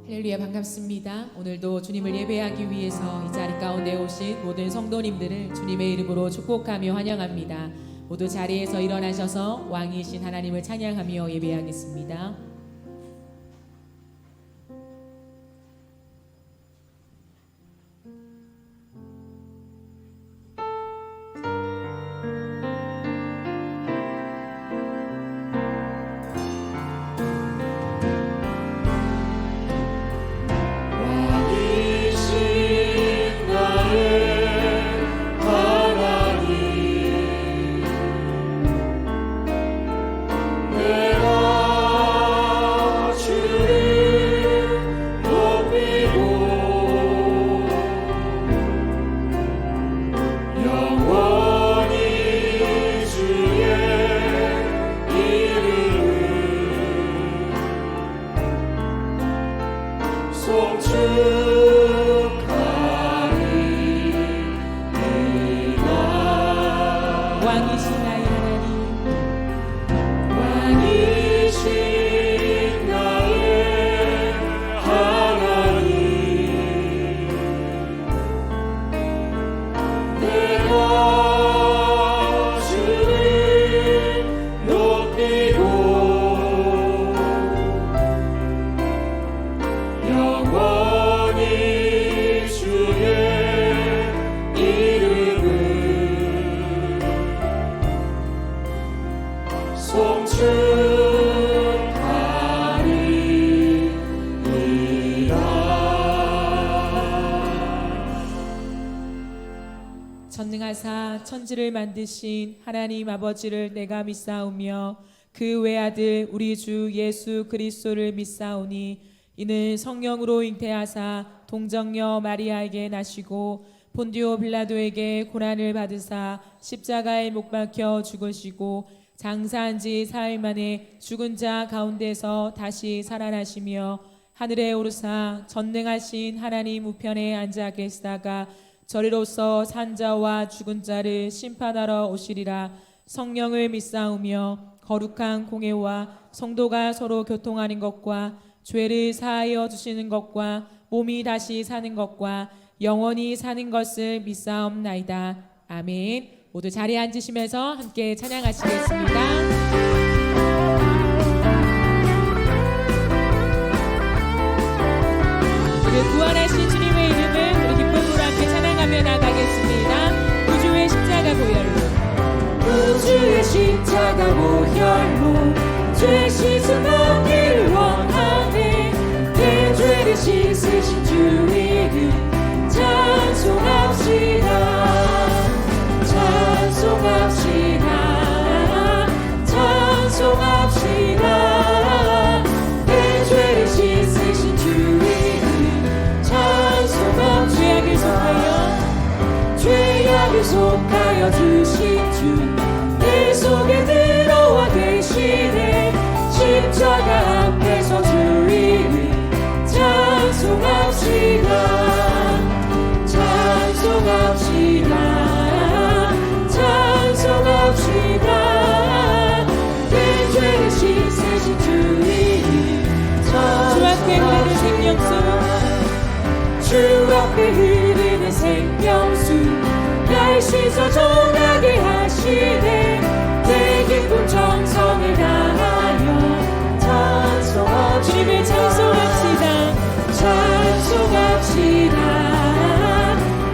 할렐루야, 반갑습니다. 오늘도 주님을 예배하기 위해서 이 자리 가운데 오신 모든 성도님들을 주님의 이름으로 축복하며 환영합니다. 모두 자리에서 일어나셔서 왕이신 하나님을 찬양하며 예배하겠습니다. 전능하사 천지를 만드신 하나님 아버지를 내가 믿사오며 그 외아들 우리 주 예수 그리스도를 믿사오니 이는 성령으로 잉태하사 동정녀 마리아에게 나시고 본디오 빌라도에게 고난을 받으사 십자가에 못 박혀 죽으시고 장사한 지 사흘 만에 죽은 자 가운데서 다시 살아나시며 하늘에 오르사 전능하신 하나님 우편에 앉아 계시다가 저리로서 산자와 죽은 자를 심판하러 오시리라. 성령을 믿사오며 거룩한 공회와 성도가 서로 교통하는 것과 죄를 사하여 주시는 것과 몸이 다시 사는 것과 영원히 사는 것을 믿사옵나이다. 아멘. 모두 자리에 앉으시면서 함께 찬양하시겠습니다. 그 구원하신 주님의 이름을 우리 기쁨으로 함께 찬양하며 나가겠습니다. 구주의 십자가 보혈로, 구주의 십자가 보혈로 죄 씻음받기를 원하네. 내 죄를 씻으신 주 이름 찬송합시다. 찬송합시다. 찬송합시다. 내 죄를 씻으신 주 이름 찬송합시다. 죄악을 속하여 죄악을 속하여 주신 주 내 속에 들어와 계시네. 십자가 앞에서 주 이름 찬송합시다. 찬송합시다. 찬송합시다. 내 죄를 씻으신 주 이름 주 앞에 흐르는 생명수, 주 앞에 흐르는 생명수 날 씻어 정하게 하시네. 내 기쁨 정성을 다하여 찬송합시다. 주님을 찬송합시다. 찬송합시다.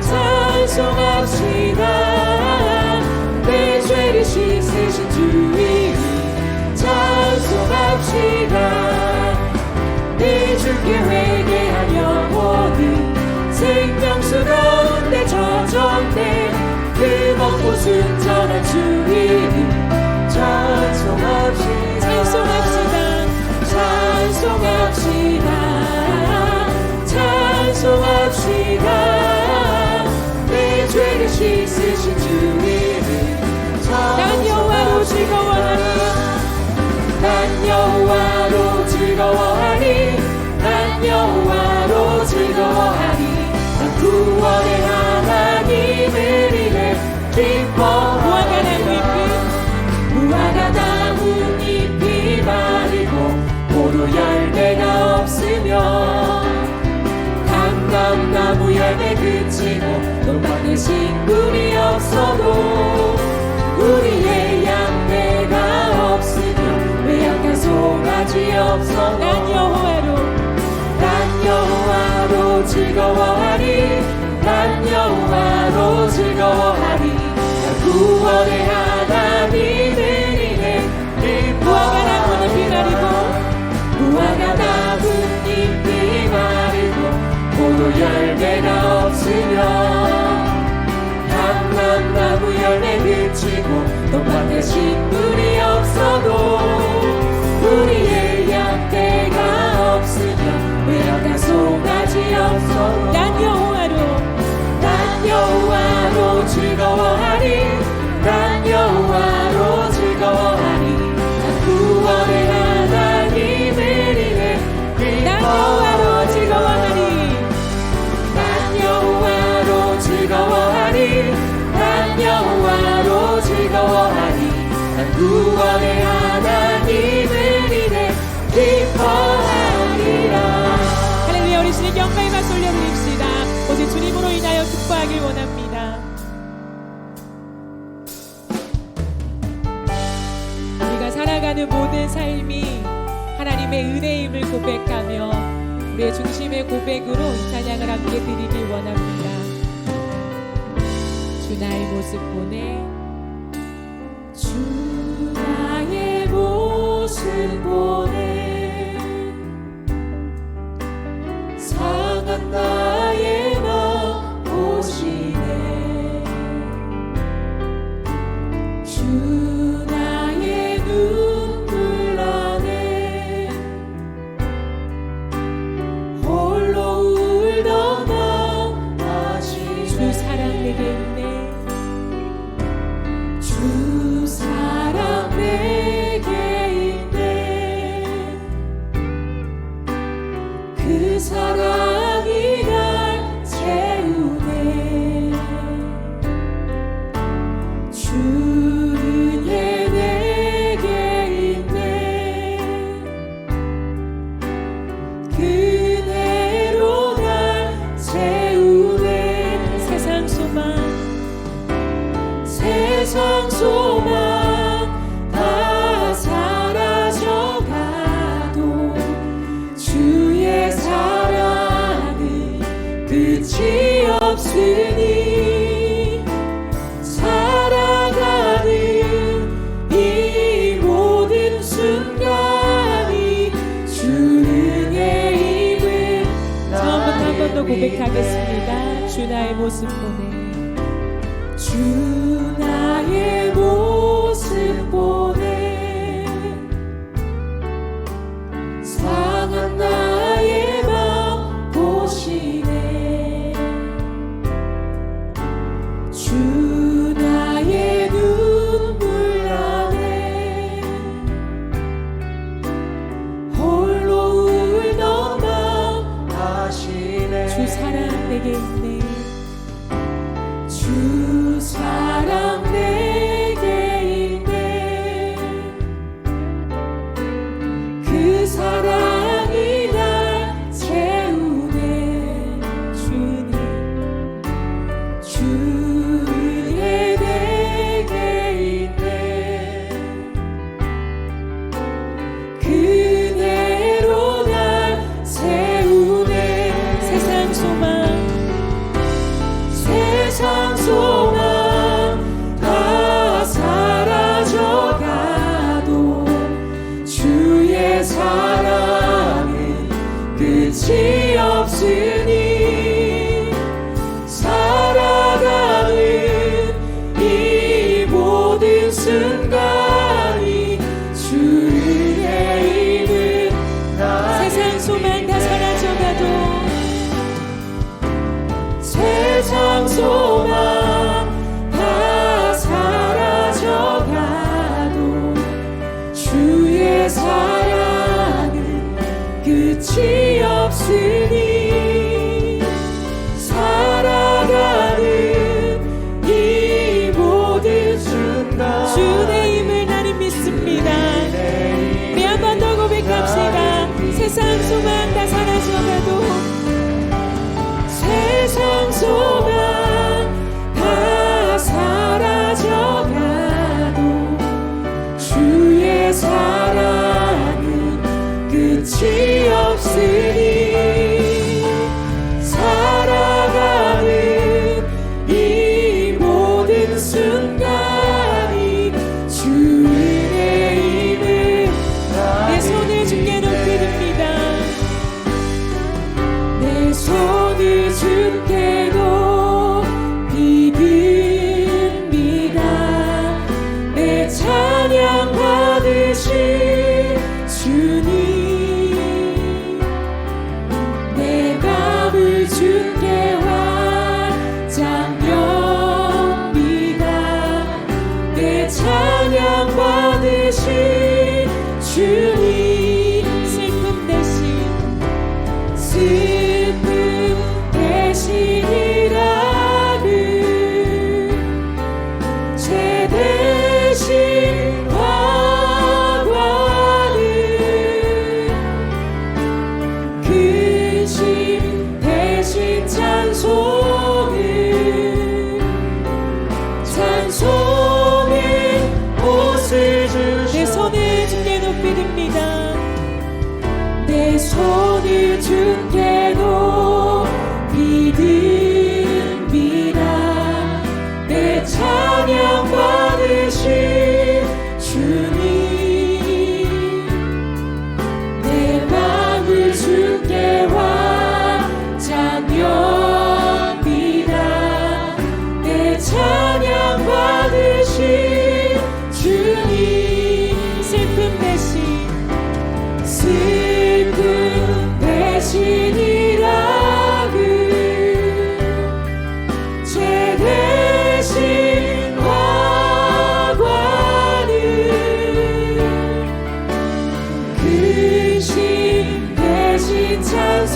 찬송합시다. 내 죄를 씻으신 주 이름 찬송합시다. 내 주께 회개한 영혼은 생명수 가운데 젖었네. 그 먹고 순전한 주 이름 찬송합시다. 찬송합시다. 찬송합시다. 찬송합시다. 내 죄를 씻으신 주 이름 난 여호와로 즐거워하니, 난 여호와로 즐거워하니. 난 여호와로 즐거워하니. 난 구원의 하나님을 무화과 나뭇잎이 마르고 포도 열매가 없으며 감람나무 열매 그치고 논밭에 식물이 없어도 우리의 양떼가 없으며 외양간 송아지 없어도 난 여호와로 즐거워하리 난 여호와로 즐거워하리 구원의 하나님을 인해 무화과 나뭇잎이 마르고 무화과 나뭇잎이 마르고 포도 열매가 없으며 감람나무 열매 그치고 논밭에 식물이 없어도 우리의 양떼가 없으며 외양간 송아지 없어도 난 여호와로 즐거워하리 난 여호와로 즐거워하리 난 구원의 하나님을 인해 난 여호와로 즐거워하리 난 여호와로 즐거워하리 난 여호와로 즐거워하리 난 구원의 하나님을 인해 기뻐하리라. 할렐루야. 우리 주님 영광의 박수 올려드립시다. 오직 주님으로 인하여 기뻐하길 원합니다. 우리가 살아가는 모든 삶이 하나님의 은혜임을 고백하며 우리의 중심의 고백으로 이 찬양을 함께 드리길 원합니다. 주 나의 모습 보내 주 나의 모습 보내 상한 나의 마음 보시네 주 나의 눈물 안에 홀로 울던 마음 아시네 주 사랑 내게 있네 주 사랑 내게 있네 그 사랑이 날 채우네 주 은혜 내게 있네 그대로 날 채우네 세상 소망 다 사라져가도 주의 사랑은 끝이 없으니 살아가는 이 모든 순간이 주의 힘을 처음부터 한 번 더 고백하겠습니다. 주 나의 모습 보내 주 나의 모습 보내 상한 나의 마음 보시네 주 나의 눈물 안에 홀로 울던 마음 아시네 주 사랑 내게 있네 주 사랑 내게 있네 그 사랑이 날 채우네 주 은혜 내게 있네 그대로 날 세우네 세상 소망 다 사라져가도 주의 사랑은 끝이 없으니 살아가는 이 모든 순간이 주의 힘을 세상 소망 다 사라져가도 세상 소망 다 사라져가도 주의 사랑은 끝이 없으니 살아가는 이 모든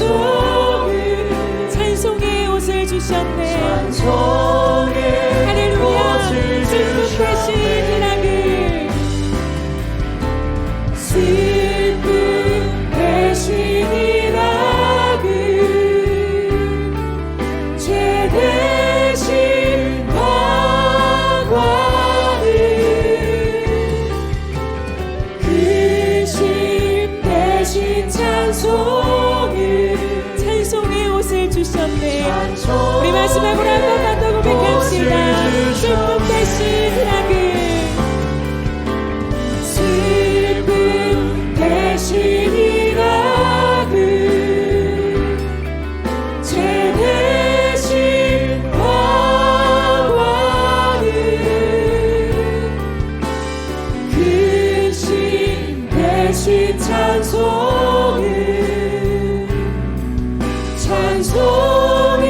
찬송을 찬송의 옷을 주셨네. 찬송의 할렐루야. 옷을 슬픔 대신 희락을, 슬픔 대신 희락을, 죄 대신 방관을, 그 심 대신 찬송을, 찬송의 옷을 주셨네. 찬송의 우리 말씀하고 한번만 더 고백합시다. 슬픔 대신 희락을, 슬픔 대신 희락을, 죄 대신 방관을, 그 심 대신 찬송을, 찬송의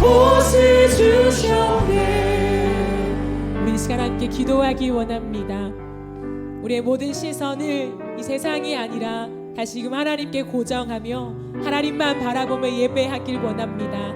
옷을 주셨네. 우리 이 시간 함께 기도하기 원합니다. 우리의 모든 시선을 이 세상이 아니라 다시금 하나님께 고정하며 하나님만 바라보며 예배하길 원합니다.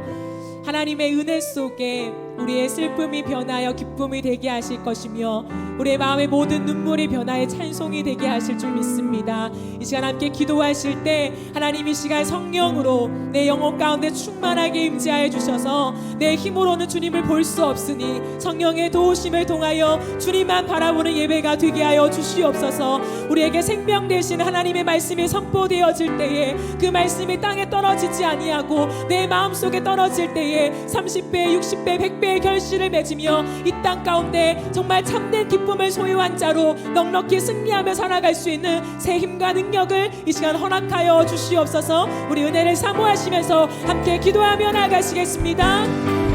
하나님의 은혜 속에 우리의 슬픔이 변하여 기쁨이 되게 하실 것이며 우리의 마음의 모든 눈물이 변하여 찬송이 되게 하실 줄 믿습니다. 이 시간 함께 기도하실 때 하나님 이 시간 성령으로 내 영혼 가운데 충만하게 임재하여 주셔서 내 힘으로는 주님을 볼 수 없으니 성령의 도우심을 통하여 주님만 바라보는 예배가 되게 하여 주시옵소서. 우리에게 생명 되신 하나님의 말씀이 선포되어질 때에 그 말씀이 땅에 떨어지지 아니하고 내 마음속에 떨어질 때에 30배, 60배, 100배의 결실을 맺으며 이 땅 가운데 정말 참된 기쁨을 소유한 자로 넉넉히 승리하며 살아갈 수 있는 새 힘과 능력을 이 시간 허락하여 주시옵소서. 우리 은혜를 사모하시면서 함께 기도하며 나가시겠습니다.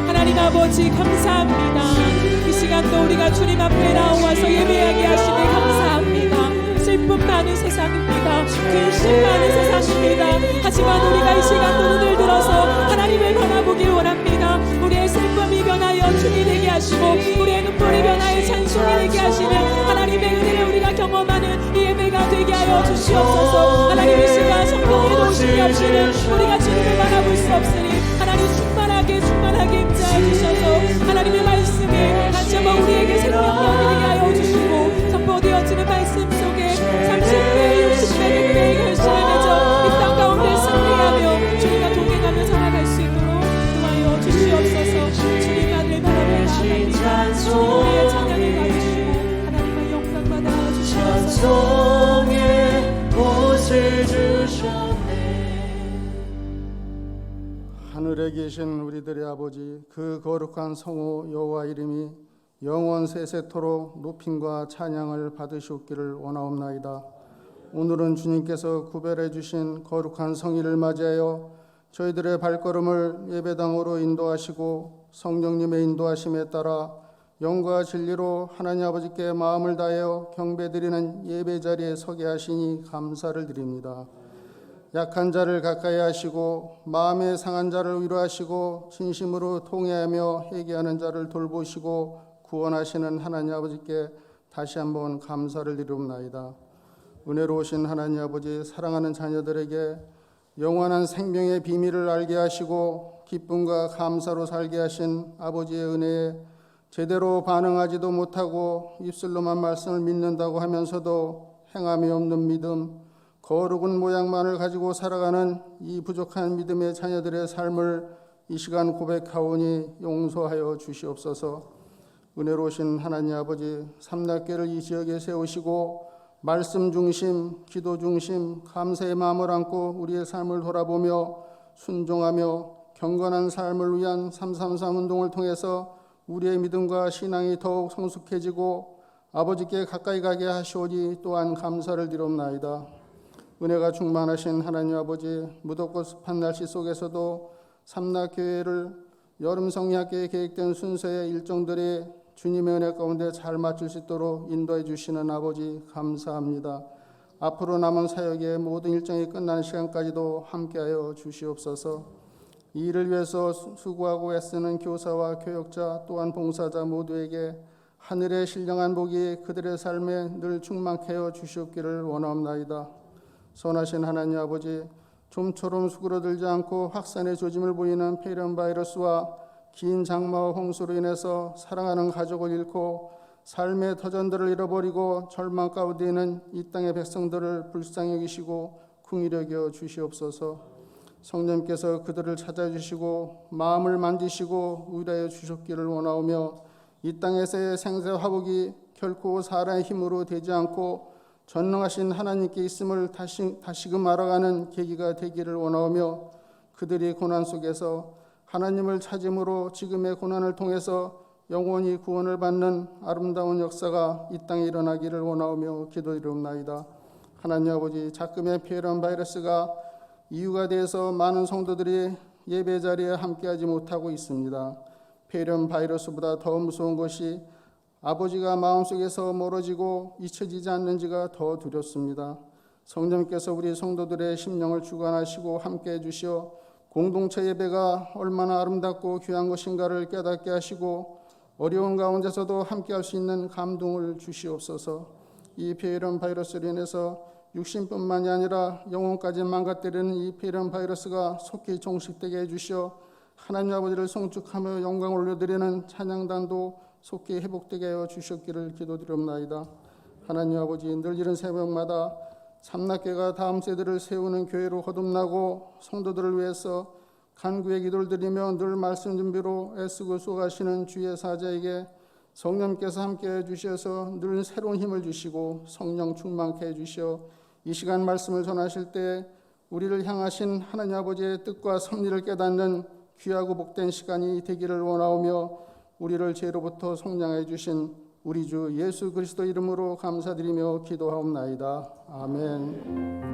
하나님 아버지 감사합니다. 이 시간도 우리가 주님 앞에 나와서 예배하게 하시니 감사합니다. 슬픔 많은 세상입니다. 근심 많은 세상입니다. 하지만 우리가 이 시간도 눈을 들어서 하나님을 바라보길 원합니다. 우리의 슬픔이 변하여 춤이 되게 하시고 우리의 눈물이 변하여 찬송이 되게 하시는 하나님의 은혜를 우리가 경험하는 이 예배가 되게 하여 주시옵소서. 하나님 이 시간 성령의 도우심이 없이는 우리가 주님을 바라볼 수 없으니 하나님 충만하게 임재하여 주셔서 하나님의 말씀이 다시 한번 우리에게 생명력이 되게 하여 주시고 선포되어지는 말씀 속에 30배, 60배, 100배의 결실을 맺어 이 땅 가운데 승리하며 주님과 동행하며 살아갈 수 있도록 도와여 주시옵소서. 주님만을 바라보며 나아갑니다. 우리의 찬양을 받으시고 하나님의 영광 받아 주시옵소서. 찬송의 옷을 주셨네. 하늘에 계신 우리들의 아버지, 그 거룩한 성호 여호와 이름이 영원 세세토록 높임과 찬양을 받으시옵기를 원하옵나이다. 오늘은 주님께서 구별해 주신 거룩한 성일을 맞이하여 저희들의 발걸음을 예배당으로 인도하시고 성령님의 인도하심에 따라 영과 진리로 하나님 아버지께 마음을 다하여 경배드리는 예배 자리에 서게 하시니 감사를 드립니다. 약한 자를 가까이 하시고 마음에 상한 자를 위로하시고 진심으로 통회하며 회개하는 자를 돌보시고 구원하시는 하나님 아버지께 다시 한번 감사를 드리옵나이다. 은혜로우신 하나님 아버지, 사랑하는 자녀들에게 영원한 생명의 비밀을 알게 하시고 기쁨과 감사로 살게 하신 아버지의 은혜에 제대로 반응하지도 못하고 입술로만 말씀을 믿는다고 하면서도 행함이 없는 믿음, 거룩한 모양만을 가지고 살아가는 이 부족한 믿음의 자녀들의 삶을 이 시간 고백하오니 용서하여 주시옵소서. 은혜로우신 하나님 아버지, 삼락교를 이 지역에 세우시고 말씀 중심, 기도 중심, 감사의 마음을 안고 우리의 삶을 돌아보며 순종하며 경건한 삶을 위한 333 운동을 통해서 우리의 믿음과 신앙이 더욱 성숙해지고 아버지께 가까이 가게 하시오니 또한 감사를 드리옵나이다. 은혜가 충만하신 하나님 아버지, 무덥고 습한 날씨 속에서도 삼락교회를 여름 성리학교에 계획된 순서의 일정들이 주님의 은혜 가운데 잘 맞출 수 있도록 인도해 주시는 아버지 감사합니다. 앞으로 남은 사역의 모든 일정이 끝나는 시간까지도 함께하여 주시옵소서. 이 일을 위해서 수고하고 애쓰는 교사와 교역자 또한 봉사자 모두에게 하늘의 신령한 복이 그들의 삶에 늘 충만케 하여 주시옵기를 원하옵나이다. 선하신 하나님 아버지, 좀처럼 수그러들지 않고 확산의 조짐을 보이는 폐렴 바이러스와 긴 장마와 홍수로 인해서 사랑하는 가족을 잃고 삶의 터전들을 잃어버리고 절망 가운데 있는 이 땅의 백성들을 불쌍히 여기시고 긍휼히 여겨 주시옵소서. 성령께서 그들을 찾아주시고 마음을 만지시고 위로해 주셨기를 원하오며 이 땅에서의 생사 화복이 결코 사람의 힘으로 되지 않고 전능하신 하나님께 있음을 다시금 알아가는 계기가 되기를 원하오며 그들이 고난 속에서 하나님을 찾음으로 지금의 고난을 통해서 영원히 구원을 받는 아름다운 역사가 이 땅에 일어나기를 원하오며 기도드리옵나이다. 하나님 아버지, 작금의 폐렴 바이러스가 이유가 돼서 많은 성도들이 예배 자리에 함께하지 못하고 있습니다. 폐렴 바이러스보다 더 무서운 것이 아버지가 마음속에서 멀어지고 잊혀지지 않는지가 더 두렵습니다. 성령께서 우리 성도들의 심령을 주관하시고 함께해 주시어 공동체 예배가 얼마나 아름답고 귀한 것인가를 깨닫게 하시고 어려운 가운데서도 함께할 수 있는 감동을 주시옵소서. 이 폐렴 바이러스로 인해서 육신뿐만이 아니라 영혼까지 망가뜨리는 이 폐렴 바이러스가 속히 종식되게 해주시어 하나님 아버지를 송축하며 영광을 올려드리는 찬양단도 속히 회복되게 하여 주셨기를 기도드리옵나이다. 하나님 아버지, 늘 이런 새벽마다 삼락교회가 다음 세대를 세우는 교회로 거듭나고 성도들을 위해서 간구의 기도를 드리며 늘 말씀 준비로 애쓰고 수고하시는 주의 사자에게 성령께서 함께해 주셔서 늘 새로운 힘을 주시고 성령 충만케 해주시어 이 시간 말씀을 전하실 때 우리를 향하신 하나님 아버지의 뜻과 섭리를 깨닫는 귀하고 복된 시간이 되기를 원하오며 우리를 죄로부터 속량해 주신 우리 주 예수 그리스도 이름으로 감사드리며 기도하옵나이다. 아멘.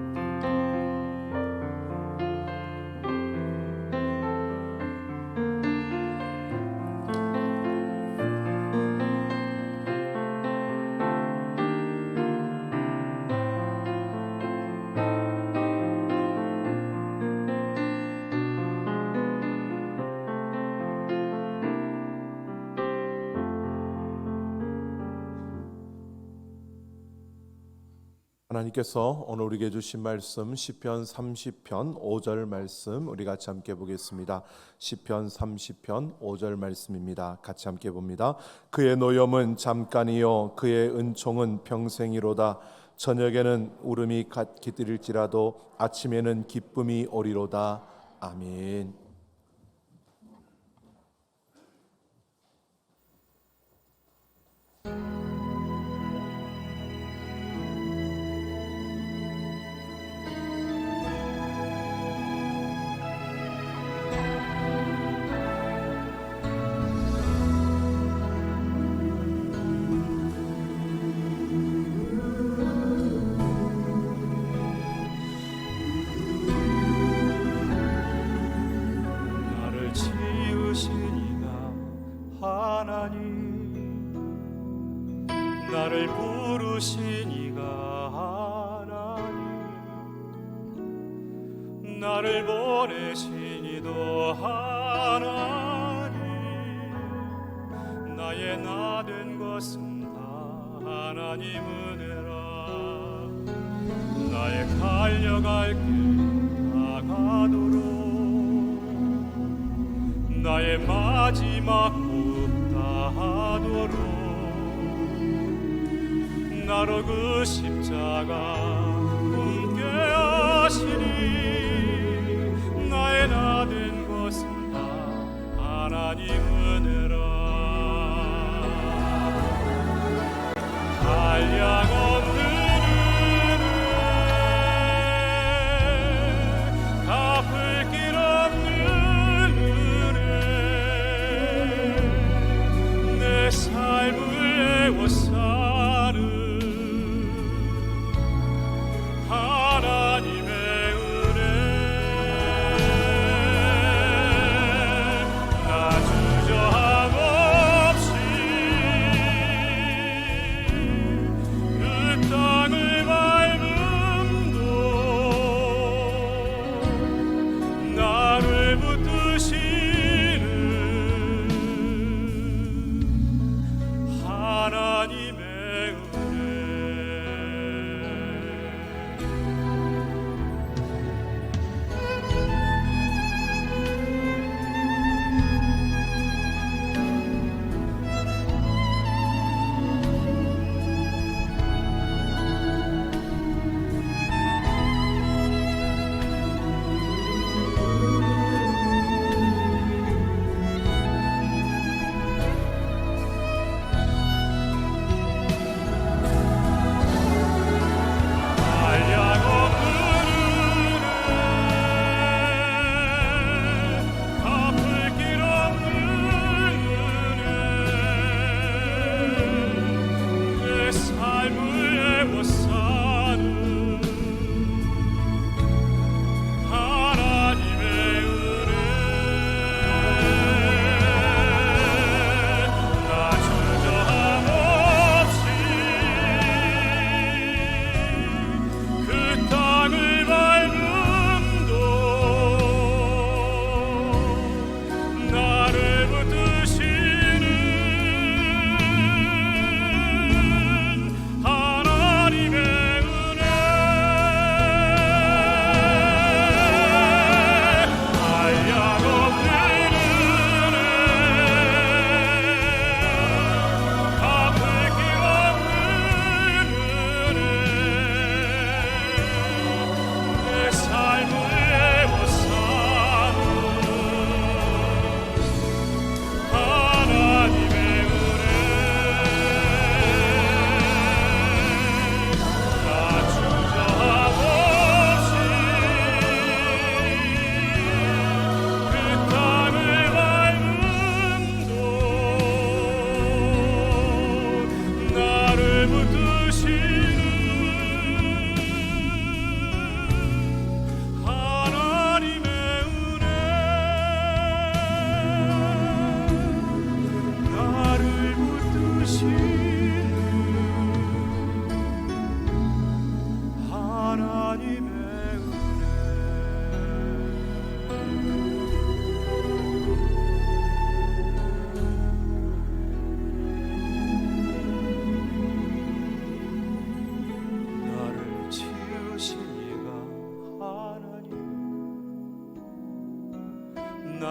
하나님께서 오늘 우리에게 주신 말씀 시편 30편 5절 말씀 우리 같이 함께 보겠습니다. 시편 30편 5절 말씀입니다. 같이 함께 봅니다. 그의 노염은 잠깐이요 그의 은총은 평생이로다. 저녁에는 울음이 깃들일지라도 아침에는 기쁨이 오리로다. 아멘. 나를 부르시니가 하나님, 나를 보내시니도 하나님, 나의 나 된 것은 다 하나님 은혜라. 나의 달려갈 길 다가도록 나의 마지막 호흡 다하도록 나로 그 십자가 꿈게 하시니 나의 나 된 것은 다 하나님 은혜라. 한량 없는 은혜, 갚을 길 없는 은혜, 내 삶을 애워싸 하나님의 은혜. 나 주저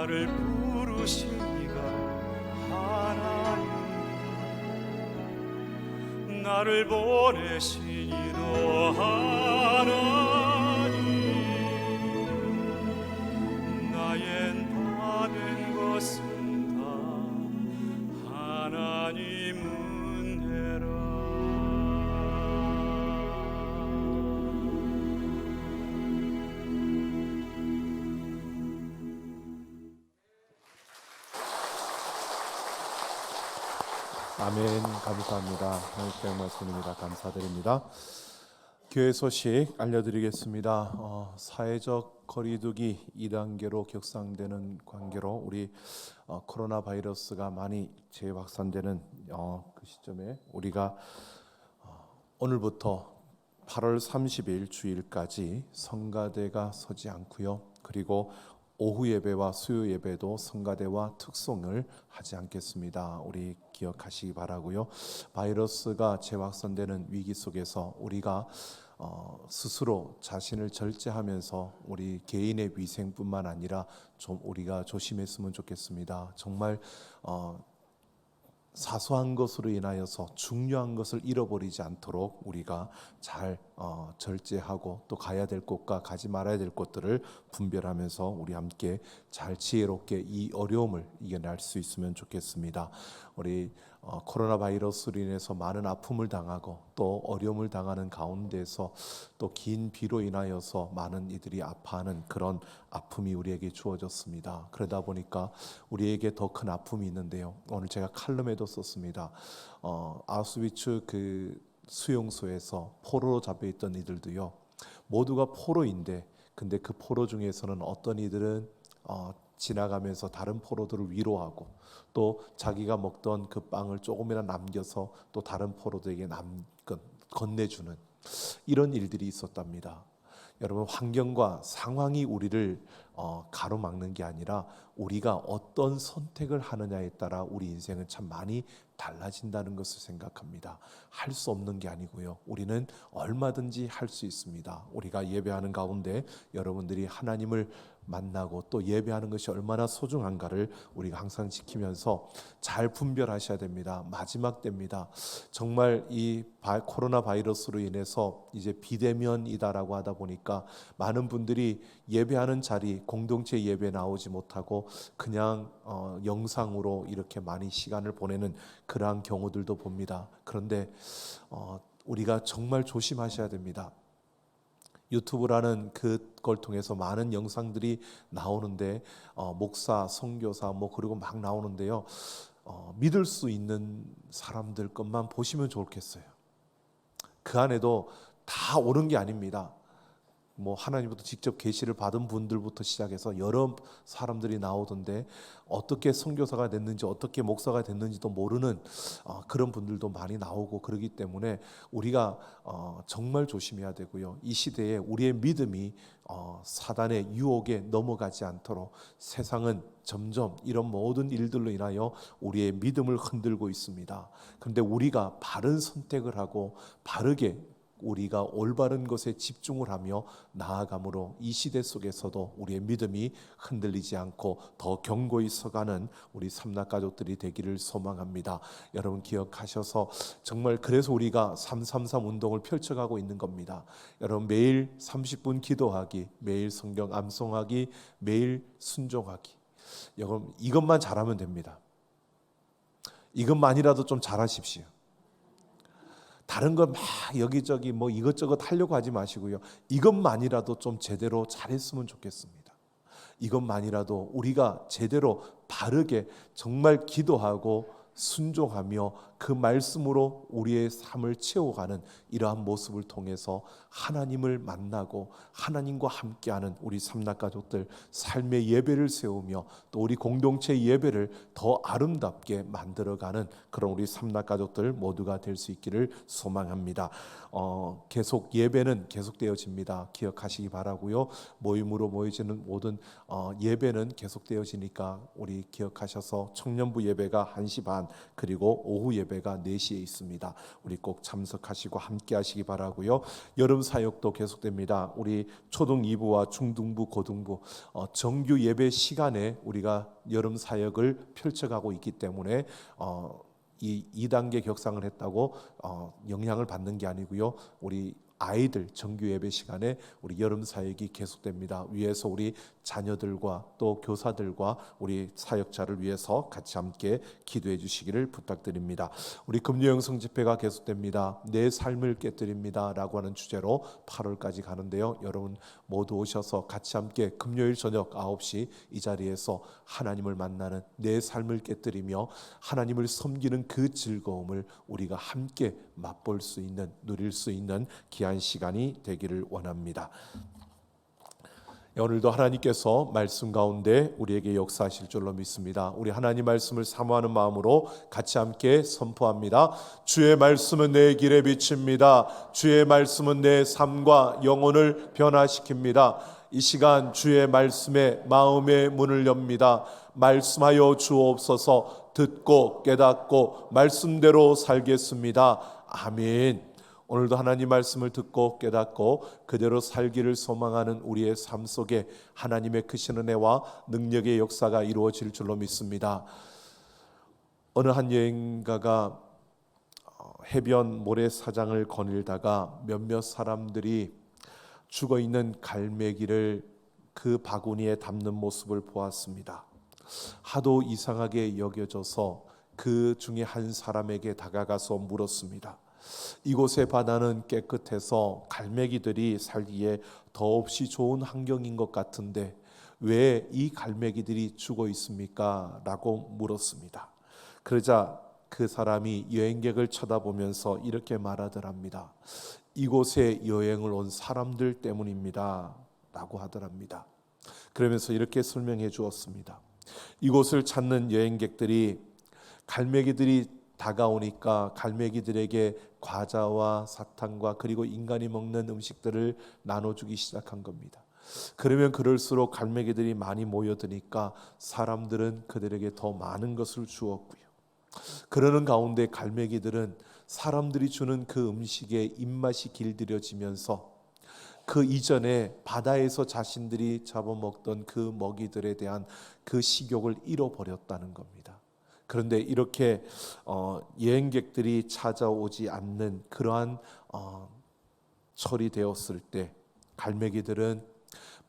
나를 부르신 이가 하나님, 나를 보내신 이도 하나님, 나의 다 된 것은 다 하나님 은혜라. 아멘. 감사합니다. 하나님께 말씀입니다. 감사드립니다. 교회 소식 알려드리겠습니다. 사회적 거리두기 2단계로 격상되는 관계로 우리 코로나 바이러스가 많이 재확산되는 그 시점에 우리가 오늘부터 8월 30일 주일까지 성가대가 서지 않고요. 그리고 오후 예배와 수요 예배도 성가대와 특송을 하지 않겠습니다. 우리 기억하시기 바라고요. 바이러스가 재확산되는 위기 속에서 우리가 스스로 자신을 절제하면서 우리 개인의 위생뿐만 아니라 좀 우리가 조심했으면 좋겠습니다. 정말 사소한 것으로 인하여서 중요한 것을 잃어버리지 않도록 우리가 잘 절제하고 또 가야 될 곳과 가지 말아야 될 곳들을 분별하면서 우리 함께 잘 지혜롭게 이 어려움을 이겨낼 수 있으면 좋겠습니다. 우리 코로나 바이러스로 인해서 많은 아픔을 당하고 또 어려움을 당하는 가운데서 또 긴 비로 인하여서 많은 이들이 아파하는 그런 아픔이 우리에게 주어졌습니다. 그러다 보니까 우리에게 더 큰 아픔이 있는데요. 오늘 제가 칼럼에도 썼습니다. 아우슈비츠 그 수용소에서 포로로 잡혀있던 이들도요, 모두가 포로인데 근데 그 포로 중에서는 어떤 이들은 지나가면서 다른 포로들을 위로하고 또 자기가 먹던 그 빵을 조금이나 남겨서 또 다른 포로들에게 건네주는 이런 일들이 있었답니다. 여러분, 환경과 상황이 우리를 가로막는 게 아니라 우리가 어떤 선택을 하느냐에 따라 우리 인생은 참 많이 달라진다는 것을 생각합니다. 할 수 없는 게 아니고요. 우리는 얼마든지 할 수 있습니다. 우리가 예배하는 가운데 여러분들이 하나님을 만나고 또 예배하는 것이 얼마나 소중한가를 우리가 항상 지키면서 잘 분별하셔야 됩니다. 마지막 때입니다. 정말 이 코로나 바이러스로 인해서 이제 비대면이다라고 하다 보니까 많은 분들이 예배하는 자리, 공동체 예배 나오지 못하고 그냥 영상으로 이렇게 많이 시간을 보내는 그러한 경우들도 봅니다. 그런데 우리가 정말 조심하셔야 됩니다. 유튜브라는 그걸 통해서 많은 영상들이 나오는데 목사, 선교사 그리고 막 나오는데요. 믿을 수 있는 사람들 것만 보시면 좋겠어요. 그 안에도 다 옳은 게 아닙니다. 하나님부터 직접 계시를 받은 분들부터 시작해서 여러 사람들이 나오던데 어떻게 선교사가 됐는지 어떻게 목사가 됐는지도 모르는 그런 분들도 많이 나오고 그러기 때문에 우리가 정말 조심해야 되고요. 이 시대에 우리의 믿음이 사단의 유혹에 넘어가지 않도록 세상은 점점 이런 모든 일들로 인하여 우리의 믿음을 흔들고 있습니다. 그런데 우리가 바른 선택을 하고 바르게 우리가 올바른 것에 집중을 하며 나아감으로 이 시대 속에서도 우리의 믿음이 흔들리지 않고 더 견고히 서가는 우리 삼락 가족들이 되기를 소망합니다. 여러분 기억하셔서 정말 그래서 우리가 333 운동을 펼쳐가고 있는 겁니다. 여러분 매일 30분 기도하기, 매일 성경 암송하기, 매일 순종하기. 여러분 이것만 잘하면 됩니다. 이것만이라도 좀 잘하십시오. 다른 거 막 여기저기 이것저것 하려고 하지 마시고요. 이것만이라도 좀 제대로 잘했으면 좋겠습니다. 이것만이라도 우리가 제대로 바르게 정말 기도하고 순종하며 그 말씀으로 우리의 삶을 채워가는 이러한 모습을 통해서 하나님을 만나고 하나님과 함께하는 우리 삼락가족들 삶의 예배를 세우며 또 우리 공동체 예배를 더 아름답게 만들어가는 그런 우리 삼락가족들 모두가 될 수 있기를 소망합니다. 계속 예배는 계속되어집니다. 기억하시기 바라고요. 모임으로 모여지는 모든 예배는 계속되어지니까 우리 기억하셔서 청년부 예배가 1시 반, 그리고 오후 예배가 4시에 있습니다. 우리 꼭 참석하시고 함께 하시기 바라고요. 여름 사역도 계속됩니다. 우리 초등 2부와 중등부, 고등부 정규 예배 시간에 우리가 여름 사역을 펼쳐가고 있기 때문에 이 2단계 격상을 했다고 영향을 받는 게 아니고요. 우리 아이들 정규 예배 시간에 우리 여름 사역이 계속됩니다. 위에서 우리 자녀들과 또 교사들과 우리 사역자를 위해서 같이 함께 기도해 주시기를 부탁드립니다. 우리 금요 영성 집회가 계속됩니다. 내 삶을 깨뜨립니다 라고 하는 주제로 8월까지 가는데요. 여러분 모두 오셔서 같이 함께 금요일 저녁 9시 이 자리에서 하나님을 만나는, 내 삶을 깨뜨리며 하나님을 섬기는 그 즐거움을 우리가 함께 맛볼 수 있는, 누릴 수 있는 귀한 시간이 되기를 원합니다. 오늘도 하나님께서 말씀 가운데 우리에게 역사하실 줄로 믿습니다. 우리 하나님 말씀을 사모하는 마음으로 같이 함께 선포합니다. 주의 말씀은 내 길에 비칩니다. 주의 말씀은 내 삶과 영혼을 변화시킵니다. 이 시간 주의 말씀에 마음의 문을 엽니다. 말씀하여 주옵소서. 듣고 깨닫고 말씀대로 살겠습니다. 아멘. 오늘도 하나님 말씀을 듣고 깨닫고 그대로 살기를 소망하는 우리의 삶 속에 하나님의 크신 은혜와 능력의 역사가 이루어질 줄로 믿습니다. 어느 한 여행가가 해변 모래사장을 거닐다가 몇몇 사람들이 죽어있는 갈매기를 그 바구니에 담는 모습을 보았습니다. 하도 이상하게 여겨져서 그 중에 한 사람에게 다가가서 물었습니다. 이곳의 바다는 깨끗해서 갈매기들이 살기에 더없이 좋은 환경인 것 같은데 왜 이 갈매기들이 죽어 있습니까? 라고 물었습니다. 그러자 그 사람이 여행객을 쳐다보면서 이렇게 말하더랍니다. 이곳에 여행을 온 사람들 때문입니다 라고 하더랍니다. 그러면서 이렇게 설명해 주었습니다. 이곳을 찾는 여행객들이 갈매기들이 다가오니까 갈매기들에게 과자와 사탕과 그리고 인간이 먹는 음식들을 나눠주기 시작한 겁니다. 그러면 그럴수록 갈매기들이 많이 모여드니까 사람들은 그들에게 더 많은 것을 주었고요. 그러는 가운데 갈매기들은 사람들이 주는 그 음식에 입맛이 길들여지면서 그 이전에 바다에서 자신들이 잡아먹던 그 먹이들에 대한 그 식욕을 잃어버렸다는 겁니다. 그런데 이렇게 여행객들이 찾아오지 않는 그러한 철이 되었을 때 갈매기들은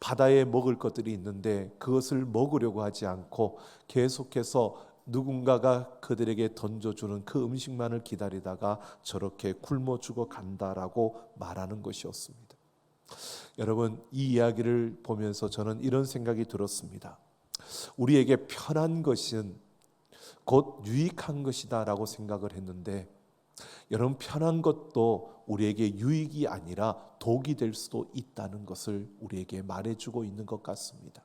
바다에 먹을 것들이 있는데 그것을 먹으려고 하지 않고 계속해서 누군가가 그들에게 던져주는 그 음식만을 기다리다가 저렇게 굶어 죽어 간다라고 말하는 것이었습니다. 여러분, 이 이야기를 보면서 저는 이런 생각이 들었습니다. 우리에게 편한 것은 곧 유익한 것이다 라고 생각을 했는데, 여러분, 편한 것도 우리에게 유익이 아니라 독이 될 수도 있다는 것을 우리에게 말해주고 있는 것 같습니다.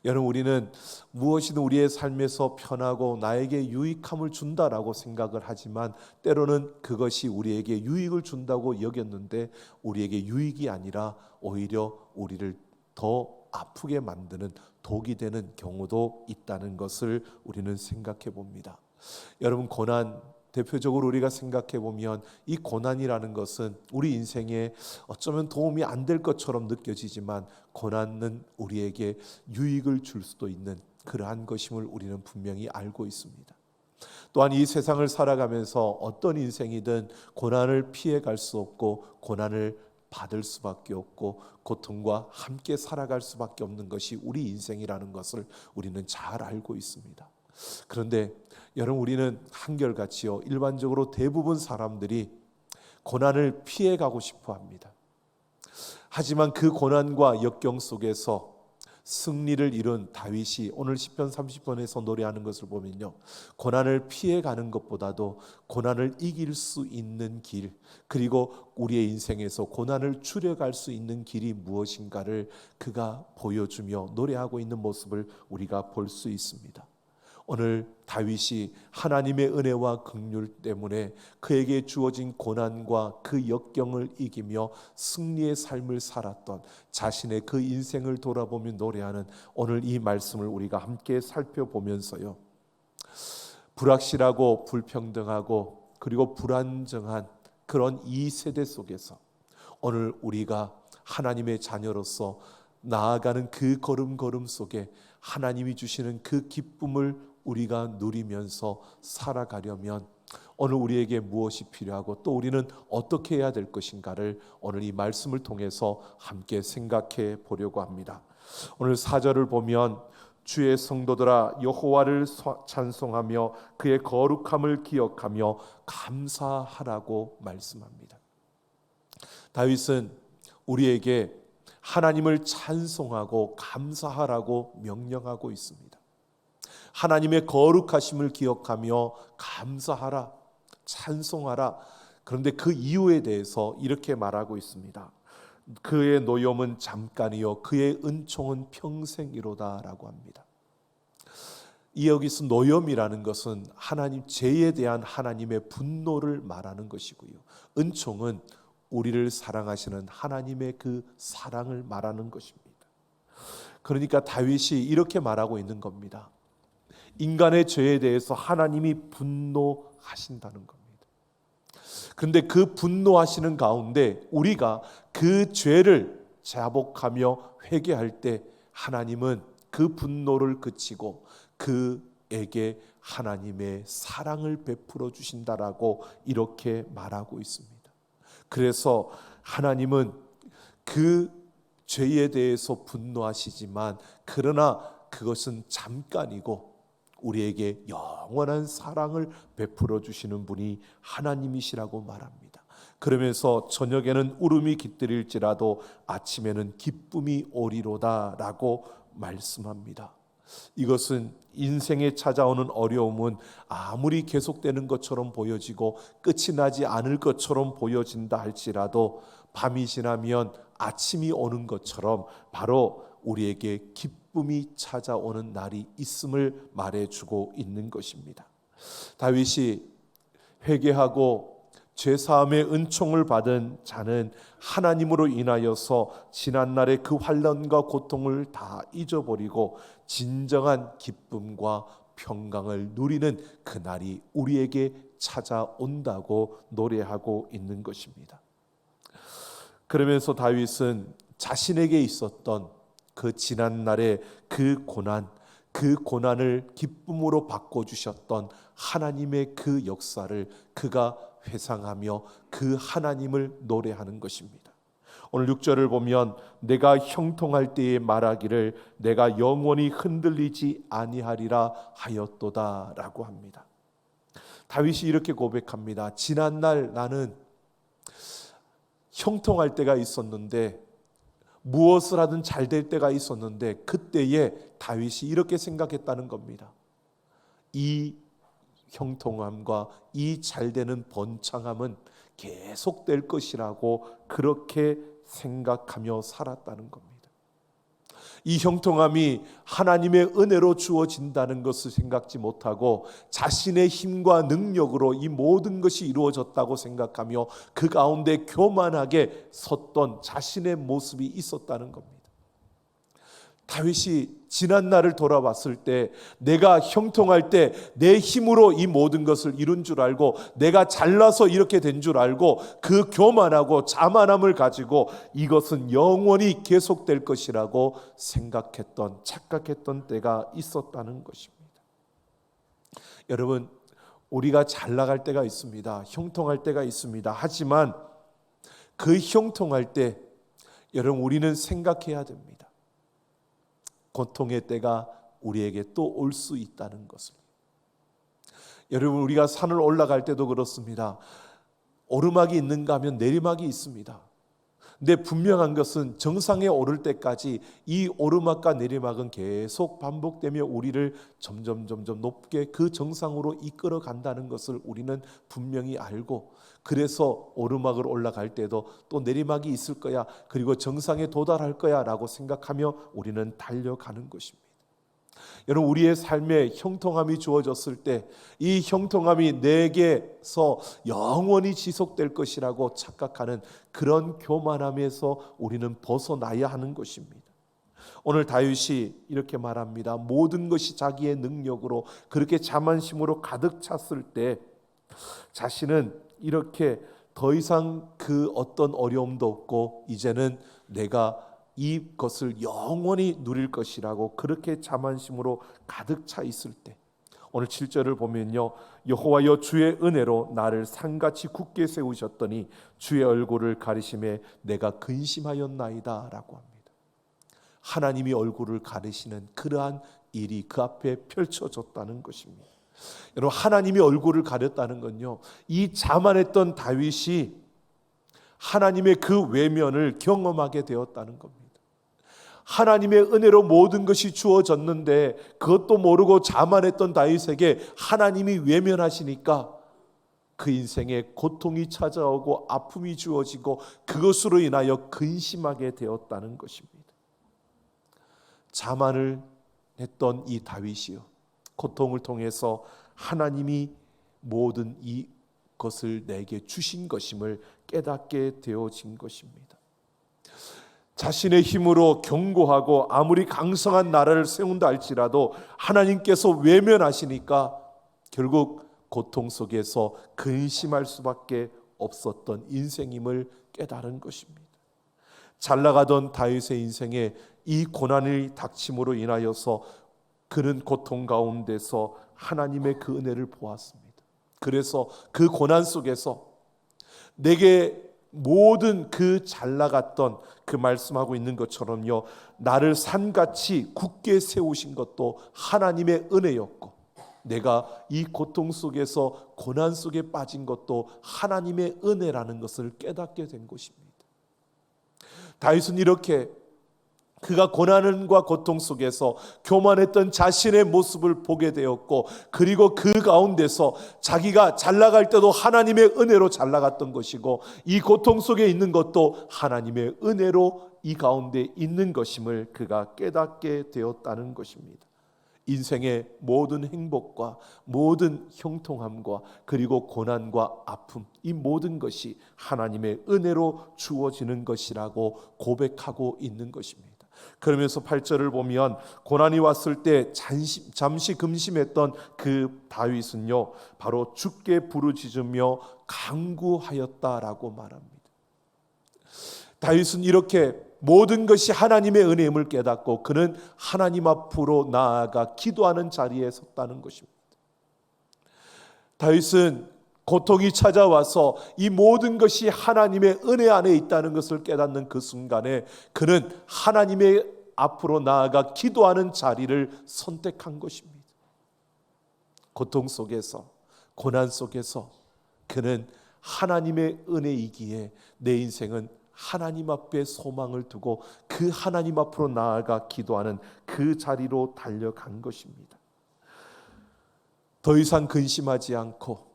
여러분, 우리는 무엇이든 우리의 삶에서 편하고 나에게 유익함을 준다라고 생각을 하지만 때로는 그것이 우리에게 유익을 준다고 여겼는데 우리에게 유익이 아니라 오히려 우리를 더 아프게 만드는 독이 되는 경우도 있다는 것을 우리는 생각해 봅니다. 여러분, 고난, 대표적으로 우리가 생각해 보면 이 고난이라는 것은 우리 인생에 어쩌면 도움이 안 될 것처럼 느껴지지만 고난은 우리에게 유익을 줄 수도 있는 그러한 것임을 우리는 분명히 알고 있습니다. 또한 이 세상을 살아가면서 어떤 인생이든 고난을 피해갈 수 없고 고난을 받을 수밖에 없고 고통과 함께 살아갈 수밖에 없는 것이 우리 인생이라는 것을 우리는 잘 알고 있습니다. 그런데 여러분, 우리는 한결같이요, 일반적으로 대부분 사람들이 고난을 피해가고 싶어 합니다. 하지만 그 고난과 역경 속에서 승리를 이룬 다윗이 오늘 시편 30편에서 노래하는 것을 보면요, 고난을 피해가는 것보다도 고난을 이길 수 있는 길, 그리고 우리의 인생에서 고난을 줄여갈 수 있는 길이 무엇인가를 그가 보여주며 노래하고 있는 모습을 우리가 볼 수 있습니다. 오늘 다윗이 하나님의 은혜와 긍휼 때문에 그에게 주어진 고난과 그 역경을 이기며 승리의 삶을 살았던 자신의 그 인생을 돌아보며 노래하는 오늘 이 말씀을 우리가 함께 살펴보면서요, 불확실하고 불평등하고 그리고 불안정한 그런 이 세대 속에서 오늘 우리가 하나님의 자녀로서 나아가는 그 걸음걸음 속에 하나님이 주시는 그 기쁨을 우리가 누리면서 살아가려면 오늘 우리에게 무엇이 필요하고 또 우리는 어떻게 해야 될 것인가를 오늘 이 말씀을 통해서 함께 생각해 보려고 합니다. 오늘 4절을 보면 주의 성도들아 여호와를 찬송하며 그의 거룩함을 기억하며 감사하라고 말씀합니다. 다윗은 우리에게 하나님을 찬송하고 감사하라고 명령하고 있습니다. 하나님의 거룩하심을 기억하며 감사하라, 찬송하라. 그런데 그 이유에 대해서 이렇게 말하고 있습니다. 그의 노염은 잠깐이요 그의 은총은 평생이로다라고 합니다. 이 여기서 노염이라는 것은 하나님 죄에 대한 하나님의 분노를 말하는 것이고요. 은총은 우리를 사랑하시는 하나님의 그 사랑을 말하는 것입니다. 그러니까 다윗이 이렇게 말하고 있는 겁니다. 인간의 죄에 대해서 하나님이 분노하신다는 겁니다. 그런데 그 분노하시는 가운데 우리가 그 죄를 자복하며 회개할 때 하나님은 그 분노를 그치고 그에게 하나님의 사랑을 베풀어 주신다라고 이렇게 말하고 있습니다. 그래서 하나님은 그 죄에 대해서 분노하시지만 그러나 그것은 잠깐이고 우리에게 영원한 사랑을 베풀어 주시는 분이 하나님이시라고 말합니다. 그러면서 저녁에는 울음이 깃들일지라도 아침에는 기쁨이 오리로다라고 말씀합니다. 이것은 인생에 찾아오는 어려움은 아무리 계속되는 것처럼 보여지고 끝이 나지 않을 것처럼 보여진다 할지라도 밤이 지나면 아침이 오는 것처럼 바로 우리에게 기쁨이 찾아오는 날이 있음을 말해주고 있는 것입니다. 다윗이 회개하고 죄사함의 은총을 받은 자는 하나님으로 인하여서 지난날의 그 환난과 고통을 다 잊어버리고 진정한 기쁨과 평강을 누리는 그날이 우리에게 찾아온다고 노래하고 있는 것입니다. 그러면서 다윗은 자신에게 있었던 그 지난날의 그 고난을 기쁨으로 바꿔주셨던 하나님의 그 역사를 그가 회상하며 그 하나님을 노래하는 것입니다. 오늘 6절을 보면 내가 형통할 때에 말하기를 내가 영원히 흔들리지 아니하리라 하였도다 라고 합니다. 다윗이 이렇게 고백합니다. 지난날 나는 형통할 때가 있었는데 무엇을 하든 잘 될 때가 있었는데 그때에 다윗이 이렇게 생각했다는 겁니다. 이 형통함과 이 잘되는 번창함은 계속될 것이라고 그렇게 생각하며 살았다는 겁니다. 이 형통함이 하나님의 은혜로 주어진다는 것을 생각지 못하고 자신의 힘과 능력으로 이 모든 것이 이루어졌다고 생각하며 그 가운데 교만하게 섰던 자신의 모습이 있었다는 겁니다. 다윗이 지난 날을 돌아봤을 때 내가 형통할 때 내 힘으로 이 모든 것을 이룬 줄 알고 내가 잘나서 이렇게 된 줄 알고 그 교만하고 자만함을 가지고 이것은 영원히 계속될 것이라고 생각했던 착각했던 때가 있었다는 것입니다. 여러분, 우리가 잘 나갈 때가 있습니다. 형통할 때가 있습니다. 하지만 그 형통할 때 여러분 우리는 생각해야 됩니다. 고통의 때가 우리에게 또 올 수 있다는 것을. 여러분, 우리가 산을 올라갈 때도 그렇습니다. 오르막이 있는가 하면 내리막이 있습니다. 근데 분명한 것은 정상에 오를 때까지 이 오르막과 내리막은 계속 반복되며 우리를 점점 높게 그 정상으로 이끌어 간다는 것을 우리는 분명히 알고, 그래서 오르막을 올라갈 때도 또 내리막이 있을 거야, 그리고 정상에 도달할 거야 라고 생각하며 우리는 달려가는 것입니다. 여러분, 우리의 삶에 형통함이 주어졌을 때 이 형통함이 내게서 영원히 지속될 것이라고 착각하는 그런 교만함에서 우리는 벗어나야 하는 것입니다. 오늘 다윗이 이렇게 말합니다. 모든 것이 자기의 능력으로 그렇게 자만심으로 가득 찼을 때 자신은 이렇게 더 이상 그 어떤 어려움도 없고 이제는 내가 이것을 영원히 누릴 것이라고 그렇게 자만심으로 가득 차 있을 때, 오늘 7절을 보면요, 여호와여 주의 은혜로 나를 산같이 굳게 세우셨더니 주의 얼굴을 가리심에 내가 근심하였나이다 라고 합니다. 하나님이 얼굴을 가리시는 그러한 일이 그 앞에 펼쳐졌다는 것입니다. 여러분, 하나님이 얼굴을 가렸다는 건요, 이 자만했던 다윗이 하나님의 그 외면을 경험하게 되었다는 겁니다. 하나님의 은혜로 모든 것이 주어졌는데 그것도 모르고 자만했던 다윗에게 하나님이 외면하시니까 그 인생에 고통이 찾아오고 아픔이 주어지고 그것으로 인하여 근심하게 되었다는 것입니다. 자만을 했던 이 다윗이요, 고통을 통해서 하나님이 모든 이것을 내게 주신 것임을 깨닫게 되어진 것입니다. 자신의 힘으로 견고하고 아무리 강성한 나라를 세운다 할지라도 하나님께서 외면하시니까 결국 고통 속에서 근심할 수밖에 없었던 인생임을 깨달은 것입니다. 잘 나가던 다윗의 인생에 이 고난이 닥침으로 인하여서 그는 고통 가운데서 하나님의 그 은혜를 보았습니다. 그래서 그 고난 속에서 내게 모든 그 잘 나갔던 그 말씀하고 있는 것처럼요, 나를 산같이 굳게 세우신 것도 하나님의 은혜였고 내가 이 고통 속에서 고난 속에 빠진 것도 하나님의 은혜라는 것을 깨닫게 된 것입니다. 다윗은 이렇게 그가 고난과 고통 속에서 교만했던 자신의 모습을 보게 되었고, 그리고 그 가운데서 자기가 잘 나갈 때도 하나님의 은혜로 잘 나갔던 것이고 이 고통 속에 있는 것도 하나님의 은혜로 이 가운데 있는 것임을 그가 깨닫게 되었다는 것입니다. 인생의 모든 행복과 모든 형통함과 그리고 고난과 아픔, 이 모든 것이 하나님의 은혜로 주어지는 것이라고 고백하고 있는 것입니다. 그러면서 8절을 보면 고난이 왔을 때 잠시 금심했던 그 다윗은요, 바로 주께 부르짖으며 간구하였다라고 말합니다. 다윗은 이렇게 모든 것이 하나님의 은혜임을 깨닫고 그는 하나님 앞으로 나아가 기도하는 자리에 섰다는 것입니다. 다윗은 고통이 찾아와서 이 모든 것이 하나님의 은혜 안에 있다는 것을 깨닫는 그 순간에 그는 하나님의 앞으로 나아가 기도하는 자리를 선택한 것입니다. 고통 속에서, 고난 속에서 그는 하나님의 은혜이기에 내 인생은 하나님 앞에 소망을 두고 그 하나님 앞으로 나아가 기도하는 그 자리로 달려간 것입니다. 더 이상 근심하지 않고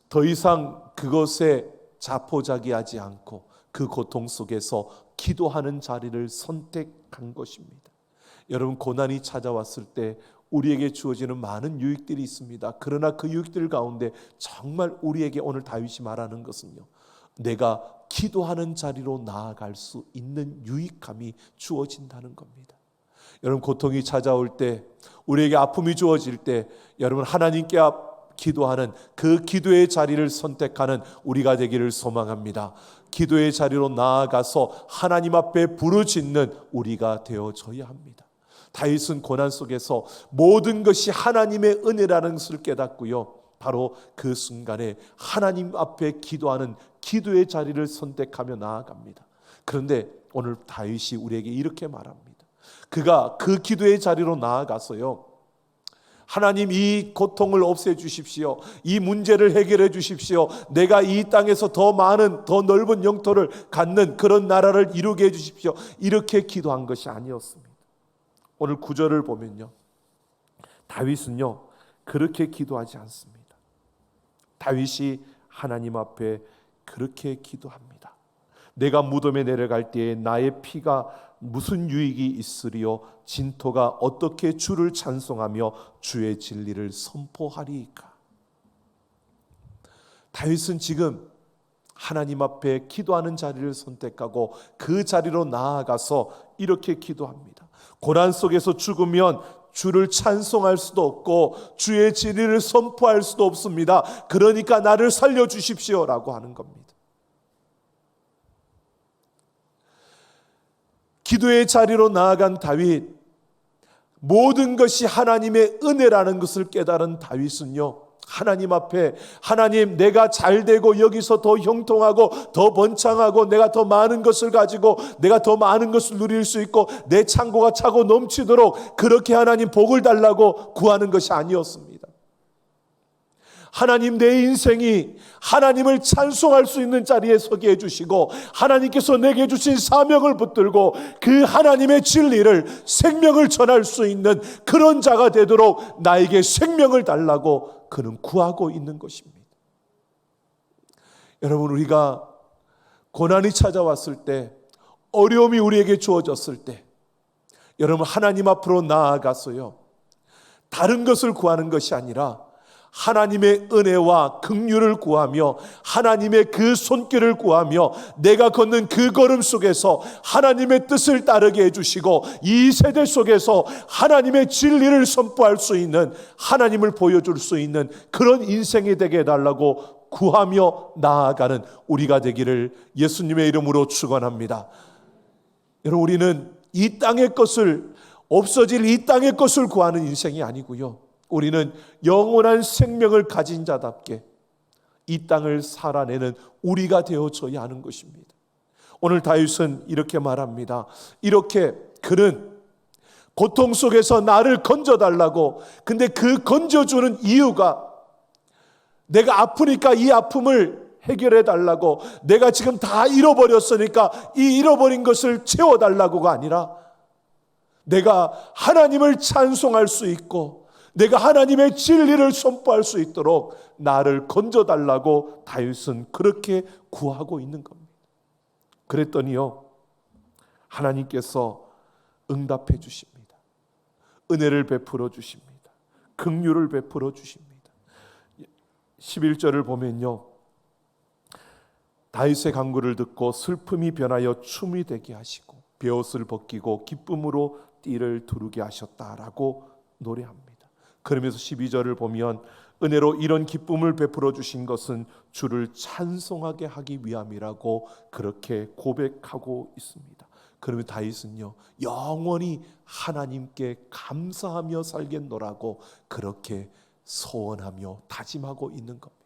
더 이상 그것에 자포자기하지 않고 그 고통 속에서 기도하는 자리를 선택한 것입니다. 여러분, 고난이 찾아왔을 때 우리에게 주어지는 많은 유익들이 있습니다. 그러나 그 유익들 가운데 정말 우리에게 오늘 다윗이 말하는 것은요, 내가 기도하는 자리로 나아갈 수 있는 유익함이 주어진다는 겁니다. 여러분, 고통이 찾아올 때, 우리에게 아픔이 주어질 때 여러분, 하나님께 기도하는 그 기도의 자리를 선택하는 우리가 되기를 소망합니다. 기도의 자리로 나아가서 하나님 앞에 부르짖는 우리가 되어져야 합니다. 다윗은 고난 속에서 모든 것이 하나님의 은혜라는 것을 깨닫고요, 바로 그 순간에 하나님 앞에 기도하는 기도의 자리를 선택하며 나아갑니다. 그런데 오늘 다윗이 우리에게 이렇게 말합니다. 그가 그 기도의 자리로 나아가서요, 하나님, 이 고통을 없애주십시오. 이 문제를 해결해 주십시오. 내가 이 땅에서 더 많은, 더 넓은 영토를 갖는 그런 나라를 이루게 해주십시오. 이렇게 기도한 것이 아니었습니다. 오늘 9절을 보면요, 다윗은요 그렇게 기도하지 않습니다. 다윗이 하나님 앞에 그렇게 기도합니다. 내가 무덤에 내려갈 때에 나의 피가 무슨 유익이 있으리요? 진토가 어떻게 주를 찬송하며 주의 진리를 선포하리이까? 다윗은 지금 하나님 앞에 기도하는 자리를 선택하고 그 자리로 나아가서 이렇게 기도합니다. 고난 속에서 죽으면 주를 찬송할 수도 없고 주의 진리를 선포할 수도 없습니다. 그러니까 나를 살려주십시오라고 하는 겁니다. 기도의 자리로 나아간 다윗, 모든 것이 하나님의 은혜라는 것을 깨달은 다윗은요, 하나님 앞에, 하나님, 내가 잘되고 여기서 더 형통하고 더 번창하고 내가 더 많은 것을 가지고 내가 더 많은 것을 누릴 수 있고 내 창고가 차고 넘치도록 그렇게 하나님 복을 달라고 구하는 것이 아니었습니다. 하나님, 내 인생이 하나님을 찬송할 수 있는 자리에 서게 해주시고 하나님께서 내게 주신 사명을 붙들고 그 하나님의 진리를, 생명을 전할 수 있는 그런 자가 되도록 나에게 생명을 달라고 그는 구하고 있는 것입니다. 여러분, 우리가 고난이 찾아왔을 때, 어려움이 우리에게 주어졌을 때, 여러분, 하나님 앞으로 나아가서요, 다른 것을 구하는 것이 아니라 하나님의 은혜와 긍휼을 구하며 하나님의 그 손길을 구하며 내가 걷는 그 걸음 속에서 하나님의 뜻을 따르게 해주시고 이 세대 속에서 하나님의 진리를 선포할 수 있는, 하나님을 보여줄 수 있는 그런 인생이 되게 해달라고 구하며 나아가는 우리가 되기를 예수님의 이름으로 축원합니다. 여러분, 우리는 이 땅의 것을, 없어질 이 땅의 것을 구하는 인생이 아니고요, 우리는 영원한 생명을 가진 자답게 이 땅을 살아내는 우리가 되어줘야 하는 것입니다. 오늘 다윗은 이렇게 말합니다. 이렇게 그는 고통 속에서 나를 건져달라고, 근데 그 건져주는 이유가 내가 아프니까 이 아픔을 해결해 달라고, 내가 지금 다 잃어버렸으니까 이 잃어버린 것을 채워달라고가 아니라 내가 하나님을 찬송할 수 있고 내가 하나님의 진리를 선포할 수 있도록 나를 건져달라고 다윗은 그렇게 구하고 있는 겁니다. 그랬더니요, 하나님께서 응답해 주십니다. 은혜를 베풀어 주십니다. 긍휼을 베풀어 주십니다. 11절을 보면요, 다윗의 간구를 듣고 슬픔이 변하여 춤이 되게 하시고 베옷을 벗기고 기쁨으로 띠를 두르게 하셨다라고 노래합니다. 그러면서 12절을 보면 은혜로 이런 기쁨을 베풀어 주신 것은 주를 찬송하게 하기 위함이라고 그렇게 고백하고 있습니다. 그러면 다윗은요, 영원히 하나님께 감사하며 살겠노라고 그렇게 소원하며 다짐하고 있는 겁니다.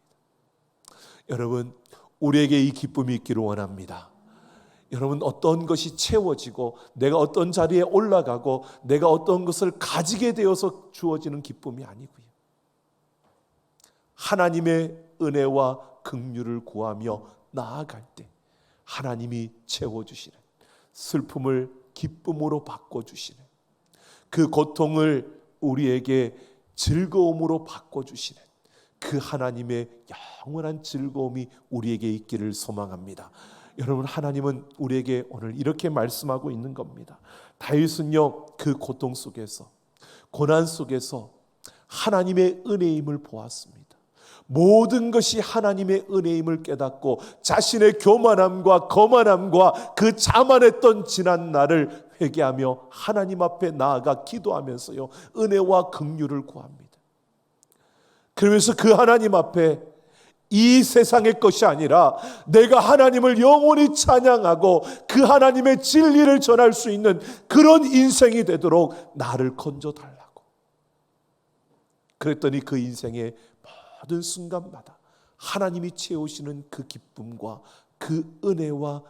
여러분, 우리에게 이 기쁨이 있기를 원합니다. 여러분, 어떤 것이 채워지고 내가 어떤 자리에 올라가고 내가 어떤 것을 가지게 되어서 주어지는 기쁨이 아니고요, 하나님의 은혜와 긍휼을 구하며 나아갈 때 하나님이 채워주시는, 슬픔을 기쁨으로 바꿔주시는, 그 고통을 우리에게 즐거움으로 바꿔주시는 그 하나님의 영원한 즐거움이 우리에게 있기를 소망합니다. 여러분, 하나님은 우리에게 오늘 이렇게 말씀하고 있는 겁니다. 다윗은요, 그 고통 속에서, 고난 속에서 하나님의 은혜임을 보았습니다. 모든 것이 하나님의 은혜임을 깨닫고 자신의 교만함과 거만함과 그 자만했던 지난 날을 회개하며 하나님 앞에 나아가 기도하면서요, 은혜와 긍휼을 구합니다. 그러면서 그 하나님 앞에 이 세상의 것이 아니라 내가 하나님을 영원히 찬양하고 그 하나님의 진리를 전할 수 있는 그런 인생이 되도록 나를 건져달라고. 그랬더니 그 인생의 모든 순간마다 하나님이 채우시는 그 기쁨과 그 은혜와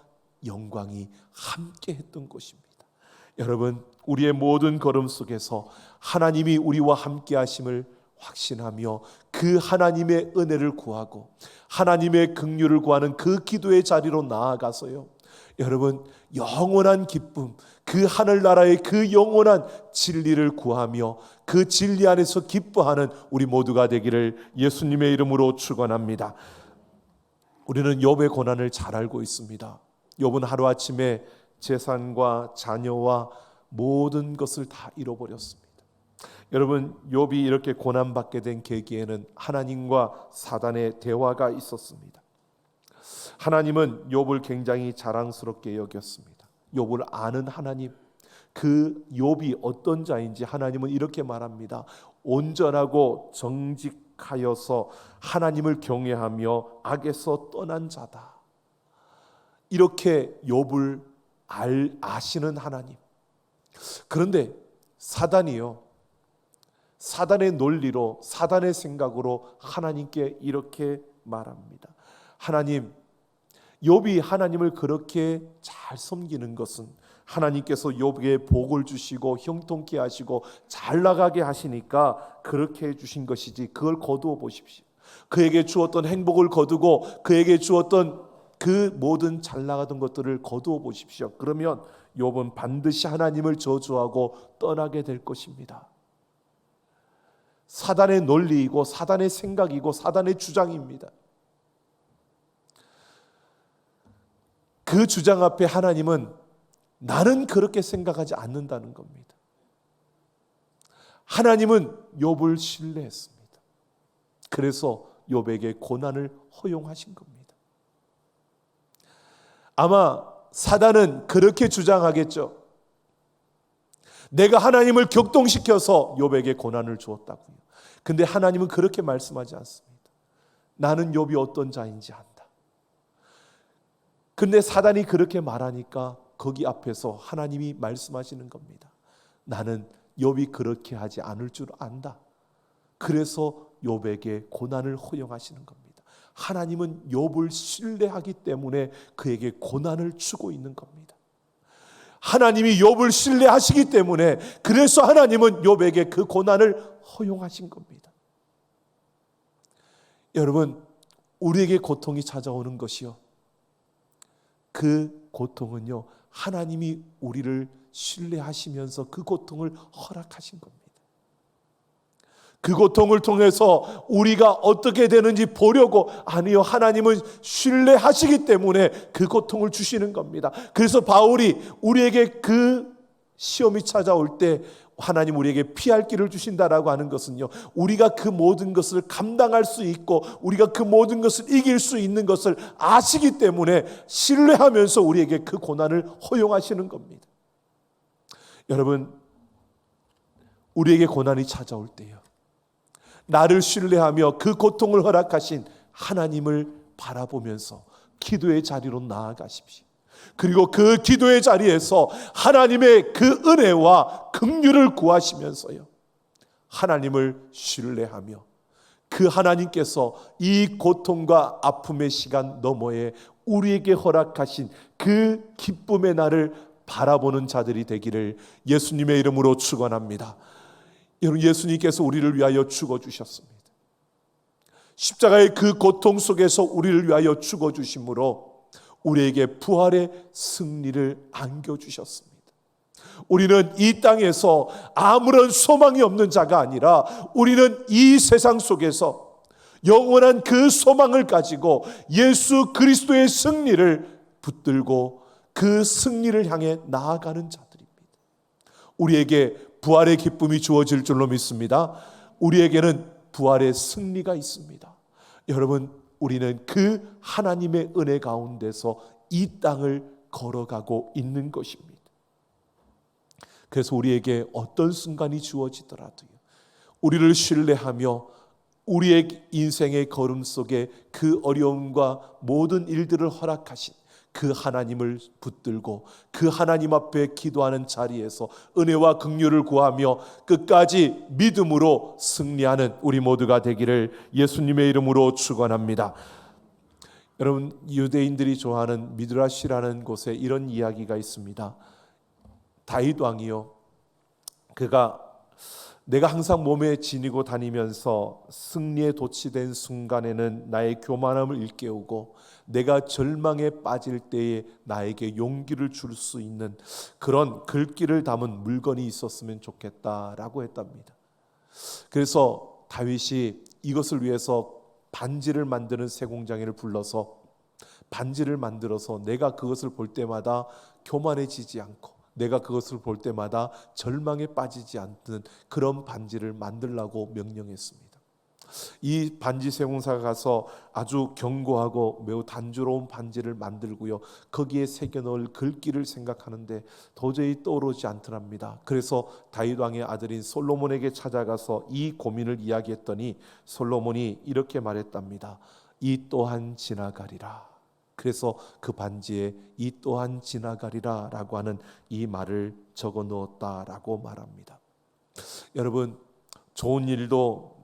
영광이 함께 했던 것입니다. 여러분, 우리의 모든 걸음 속에서 하나님이 우리와 함께 하심을 확신하며 그 하나님의 은혜를 구하고 하나님의 긍휼을 구하는 그 기도의 자리로 나아가서요, 여러분, 영원한 기쁨, 그 하늘나라의 그 영원한 진리를 구하며 그 진리 안에서 기뻐하는 우리 모두가 되기를 예수님의 이름으로 축원합니다. 우리는 욥의 고난을 잘 알고 있습니다. 욥은 하루아침에 재산과 자녀와 모든 것을 다 잃어버렸습니다. 여러분, 욥이 이렇게 고난받게 된 계기에는 하나님과 사단의 대화가 있었습니다. 하나님은 욥을 굉장히 자랑스럽게 여겼습니다. 욥을 아는 하나님, 그 욥이 어떤 자인지 하나님은 이렇게 말합니다. 온전하고 정직하여서 하나님을 경외하며 악에서 떠난 자다. 이렇게 욥을 아시는 하나님. 그런데 사단이요, 사단의 논리로, 사단의 생각으로 하나님께 이렇게 말합니다. 하나님, 욥이 하나님을 그렇게 잘 섬기는 것은 하나님께서 욥에게 복을 주시고 형통케 하시고 잘 나가게 하시니까 그렇게 해주신 것이지, 그걸 거두어 보십시오. 그에게 주었던 행복을 거두고 그에게 주었던 그 모든 잘 나가던 것들을 거두어 보십시오. 그러면 욥은 반드시 하나님을 저주하고 떠나게 될 것입니다. 사단의 논리이고 사단의 생각이고 사단의 주장입니다. 그 주장 앞에 하나님은 나는 그렇게 생각하지 않는다는 겁니다. 하나님은 욥을 신뢰했습니다. 그래서 욥에게 고난을 허용하신 겁니다. 아마 사단은 그렇게 주장하겠죠. 내가 하나님을 격동시켜서 욥에게 고난을 주었다고요. 근데 하나님은 그렇게 말씀하지 않습니다. 나는 욥이 어떤 자인지 안다. 근데 사단이 그렇게 말하니까 거기 앞에서 하나님이 말씀하시는 겁니다. 나는 욥이 그렇게 하지 않을 줄 안다. 그래서 욥에게 고난을 허용하시는 겁니다. 하나님은 욥을 신뢰하기 때문에 그에게 고난을 주고 있는 겁니다. 하나님이 욥을 신뢰하시기 때문에 그래서 하나님은 욥에게 그 고난을 허용하신 겁니다. 여러분, 우리에게 고통이 찾아오는 것이요, 그 고통은요, 하나님이 우리를 신뢰하시면서 그 고통을 허락하신 겁니다. 그 고통을 통해서 우리가 어떻게 되는지 보려고, 아니요, 하나님은 신뢰하시기 때문에 그 고통을 주시는 겁니다. 그래서 바울이 우리에게 그 시험이 찾아올 때 하나님 우리에게 피할 길을 주신다라고 하는 것은요, 우리가 그 모든 것을 감당할 수 있고 우리가 그 모든 것을 이길 수 있는 것을 아시기 때문에 신뢰하면서 우리에게 그 고난을 허용하시는 겁니다. 여러분, 우리에게 고난이 찾아올 때요, 나를 신뢰하며 그 고통을 허락하신 하나님을 바라보면서 기도의 자리로 나아가십시오. 그리고 그 기도의 자리에서 하나님의 그 은혜와 긍휼을 구하시면서요, 하나님을 신뢰하며 그 하나님께서 이 고통과 아픔의 시간 너머에 우리에게 허락하신 그 기쁨의 날을 바라보는 자들이 되기를 예수님의 이름으로 축원합니다. 여러분, 예수님께서 우리를 위하여 죽어주셨습니다. 십자가의 그 고통 속에서 우리를 위하여 죽어주심으로 우리에게 부활의 승리를 안겨주셨습니다. 우리는 이 땅에서 아무런 소망이 없는 자가 아니라 우리는 이 세상 속에서 영원한 그 소망을 가지고 예수 그리스도의 승리를 붙들고 그 승리를 향해 나아가는 자들입니다. 우리에게 부활의 기쁨이 주어질 줄로 믿습니다. 우리에게는 부활의 승리가 있습니다. 여러분, 우리는 그 하나님의 은혜 가운데서 이 땅을 걸어가고 있는 것입니다. 그래서 우리에게 어떤 순간이 주어지더라도요, 우리를 신뢰하며 우리의 인생의 걸음 속에 그 어려움과 모든 일들을 허락하신 그 하나님을 붙들고 그 하나님 앞에 기도하는 자리에서 은혜와 긍휼을 구하며 끝까지 믿음으로 승리하는 우리 모두가 되기를 예수님의 이름으로 축원합니다. 여러분, 유대인들이 좋아하는 미드라시라는 곳에 이런 이야기가 있습니다. 다윗 왕이요, 그가 내가 항상 몸에 지니고 다니면서 승리에 도취된 순간에는 나의 교만함을 일깨우고 내가 절망에 빠질 때에 나에게 용기를 줄 수 있는 그런 글귀를 담은 물건이 있었으면 좋겠다라고 했답니다. 그래서 다윗이 이것을 위해서 반지를 만드는 세공장인을 불러서 반지를 만들어서 내가 그것을 볼 때마다 교만해지지 않고 내가 그것을 볼 때마다 절망에 빠지지 않는 그런 반지를 만들라고 명령했습니다. 이 반지 세공사가 가서 아주 견고하고 매우 단조로운 반지를 만들고요, 거기에 새겨 넣을 글귀를 생각하는데 도저히 떠오르지 않더랍니다. 그래서 다윗 왕의 아들인 솔로몬에게 찾아가서 이 고민을 이야기했더니 솔로몬이 이렇게 말했답니다. 이 또한 지나가리라. 그래서 그 반지에 이 또한 지나가리라 라고 하는 이 말을 적어 넣었다라고 말합니다. 여러분, 좋은 일도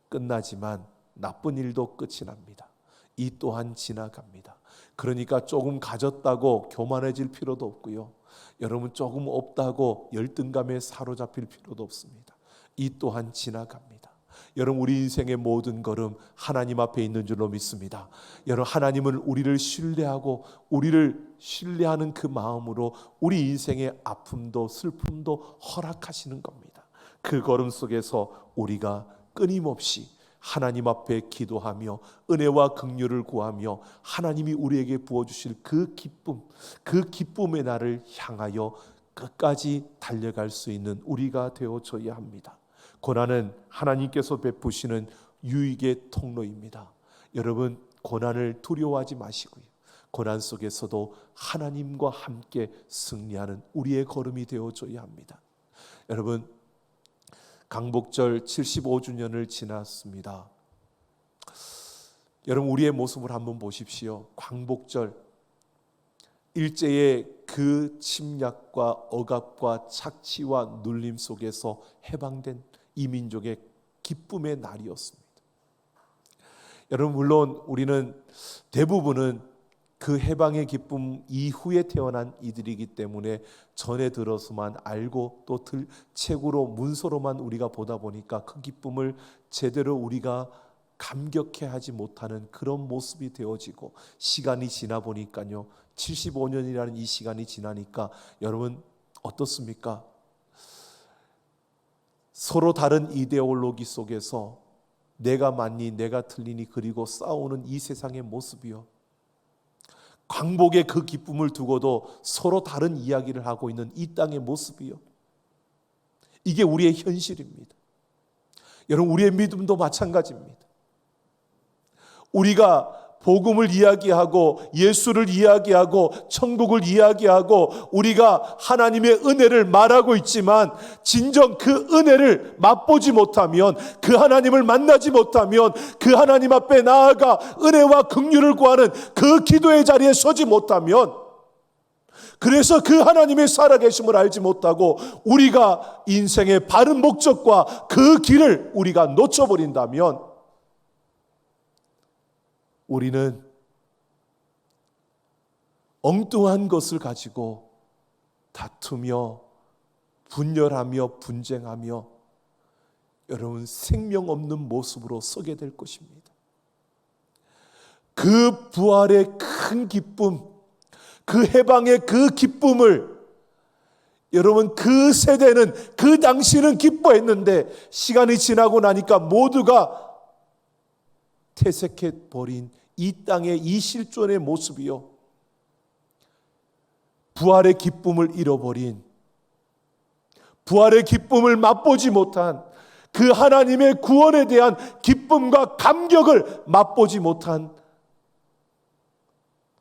끝나지만 나쁜 일도 끝이 납니다. 이 또한 지나갑니다. 그러니까 조금 가졌다고 교만해질 필요도 없고요, 여러분 조금 없다고 열등감에 사로잡힐 필요도 없습니다. 이 또한 지나갑니다. 여러분, 우리 인생의 모든 걸음 하나님 앞에 있는 줄로 믿습니다. 여러분, 하나님은 우리를 신뢰하고 우리를 신뢰하는 그 마음으로 우리 인생의 아픔도 슬픔도 허락하시는 겁니다. 그 걸음 속에서 우리가 끊임없이 하나님 앞에 기도하며 은혜와 긍휼을 구하며 하나님이 우리에게 부어주실 그 기쁨, 그 기쁨의 날을 향하여 끝까지 달려갈 수 있는 우리가 되어줘야 합니다. 고난은 하나님께서 베푸시는 유익의 통로입니다. 여러분, 고난을 두려워하지 마시고요, 고난 속에서도 하나님과 함께 승리하는 우리의 걸음이 되어줘야 합니다. 여러분, 강복절 75주년을 지났습니다. 여러분, 우리의 모습을 한번 보십시오. 광복절 일제의 그 침략과 억압과 착취와 눌림 속에서 해방된 이 민족의 기쁨의 날이었습니다. 여러분, 물론 우리는 대부분은 그 해방의 기쁨 이후에 태어난 이들이기 때문에 전에 들어서만 알고 또 책으로 문서로만 우리가 보다 보니까 그 기쁨을 제대로 우리가 감격해 하지 못하는 그런 모습이 되어지고, 시간이 지나 보니까요, 75년이라는 이 시간이 지나니까 여러분 어떻습니까? 서로 다른 이데올로기 속에서 내가 맞니 내가 틀리니 그리고 싸우는 이 세상의 모습이요, 광복의 그 기쁨을 두고도 서로 다른 이야기를 하고 있는 이 땅의 모습이요, 이게 우리의 현실입니다. 여러분, 우리의 믿음도 마찬가지입니다. 우리가 복음을 이야기하고 예수를 이야기하고 천국을 이야기하고 우리가 하나님의 은혜를 말하고 있지만, 진정 그 은혜를 맛보지 못하면, 그 하나님을 만나지 못하면, 그 하나님 앞에 나아가 은혜와 긍휼을 구하는 그 기도의 자리에 서지 못하면, 그래서 그 하나님의 살아계심을 알지 못하고 우리가 인생의 바른 목적과 그 길을 우리가 놓쳐버린다면 우리는 엉뚱한 것을 가지고 다투며 분열하며 분쟁하며 여러분 생명 없는 모습으로 서게 될 것입니다. 그 부활의 큰 기쁨, 그 해방의 그 기쁨을 여러분, 그 세대는 그 당시는 기뻐했는데 시간이 지나고 나니까 모두가 퇴색해 버린 이 땅의 이 실존의 모습이요, 부활의 기쁨을 잃어버린, 부활의 기쁨을 맛보지 못한, 그 하나님의 구원에 대한 기쁨과 감격을 맛보지 못한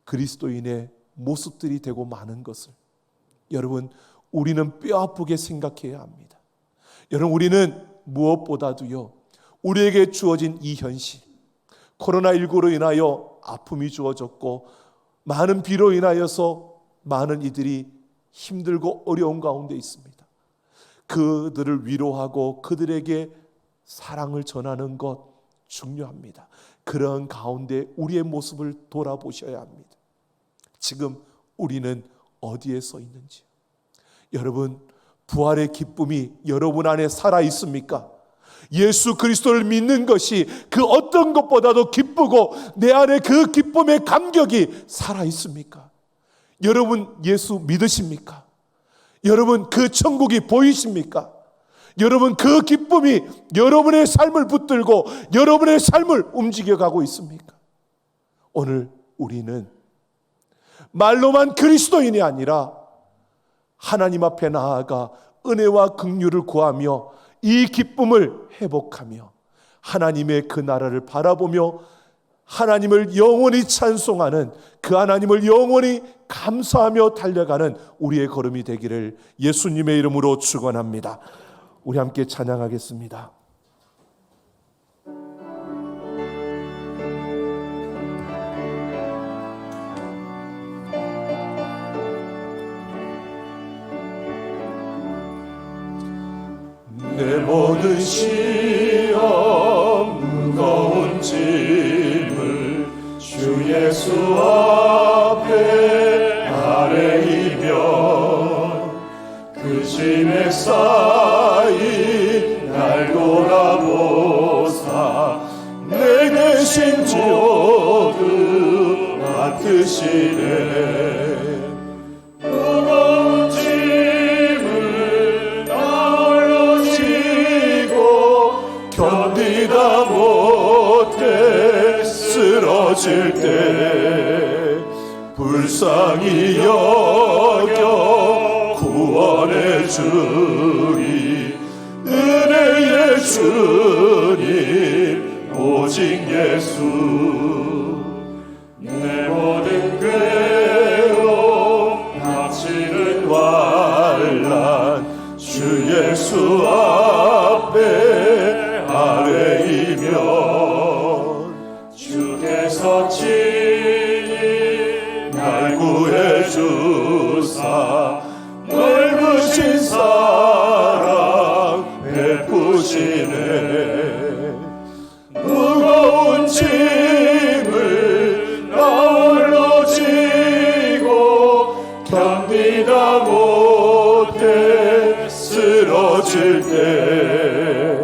그리스도인의 모습들이 되고 마는 것을 여러분, 우리는 뼈아프게 생각해야 합니다. 여러분, 우리는 무엇보다도요, 우리에게 주어진 이 현실, 코로나19로 인하여 아픔이 주어졌고 많은 비로 인하여서 많은 이들이 힘들고 어려운 가운데 있습니다. 그들을 위로하고 그들에게 사랑을 전하는 것 중요합니다. 그런 가운데 우리의 모습을 돌아보셔야 합니다. 지금 우리는 어디에 서 있는지. 여러분, 부활의 기쁨이 여러분 안에 살아 있습니까? 예수 그리스도를 믿는 것이 그 어떤 것보다도 기쁘고 내 안에 그 기쁨의 감격이 살아 있습니까? 여러분, 예수 믿으십니까? 여러분, 그 천국이 보이십니까? 여러분, 그 기쁨이 여러분의 삶을 붙들고 여러분의 삶을 움직여가고 있습니까? 오늘 우리는 말로만 그리스도인이 아니라 하나님 앞에 나아가 은혜와 긍휼을 구하며 이 기쁨을 회복하며 하나님의 그 나라를 바라보며 하나님을 영원히 찬송하는, 그 하나님을 영원히 감사하며 달려가는 우리의 걸음이 되기를 예수님의 이름으로 축원합니다. 우리 함께 찬양하겠습니다. 내 모든 시험 무거운 짐을 주 예수 앞에 아뢰이면 그 짐에 쌓인 날 돌아보사 내 대신 모두 맡으시네. 무거운 짐을 나홀로 지고 견디다 못해 쓰러질 때 불쌍히 여겨 구원해 주리. 은혜의 주님 오직 예수. 내 모든 괴로움 닥치는 환난 주 예수 앞에 아뢰이면 주께서 친히 날 구해 주사 넓으신 사랑 베푸시네. 무거운 짐을 나홀로 지고 견디다 못해 쓰러질 때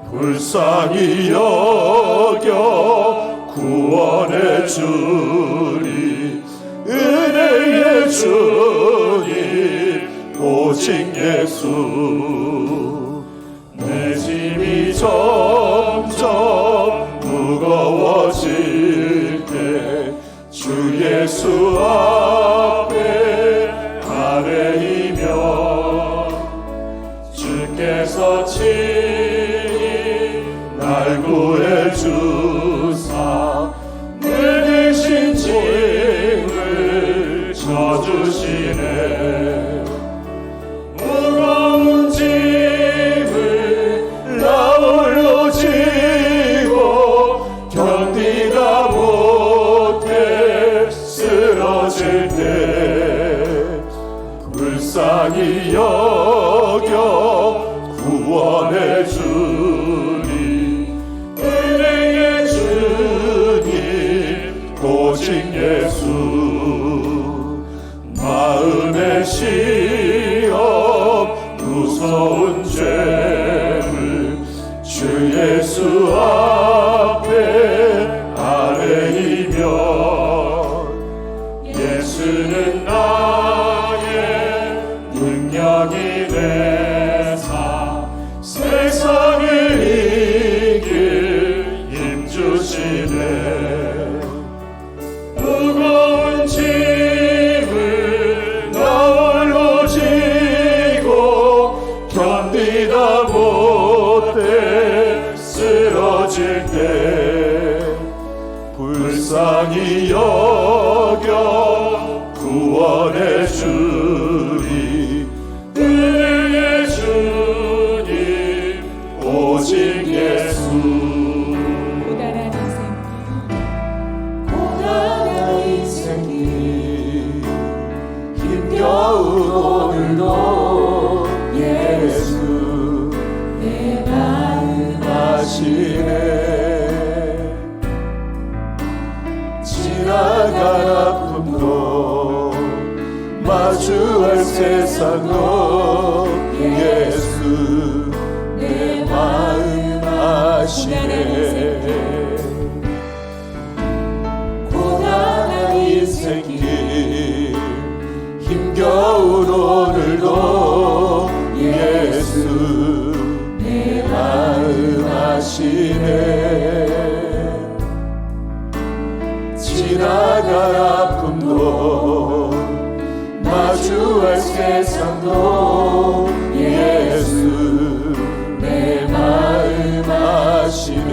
불쌍히 여겨 구원해 주리. 은혜의 주님 오직 예수. 내 짐이 점점 무거워질 때 주 예수 앞에 아뢰이면 주께서 친히 날 구해 주사 내 대신 짐을 져주시네. 무거운 짐을 나홀로 지고 견디다 못해 쓰러질 때 불쌍히 여겨 구원해 주리. 은혜의 주님 오직 예수. 마음의 시험 무서운 죄를 주 예수 앞에 아뢰이면 예수는 나의 능력이 되사 세상을 이길 힘 주시네. 무거운 짐을 나홀로 지고 견디다 못해 쓰러질 때 불쌍히 여겨 구원해 주리. 은혜의 주님 오직 예수. 고단한 인생길 힘겨운 오늘도 예수 내 마음 아시네. 지나간 아픔도 마주할 세상도 예수 내 마음 아시네. 고단한 인생길 힘겨운 오늘도 예수 내 마음 아시네. 지나갈 아픔도 마주할 세상도 예수 내 마음 아시네.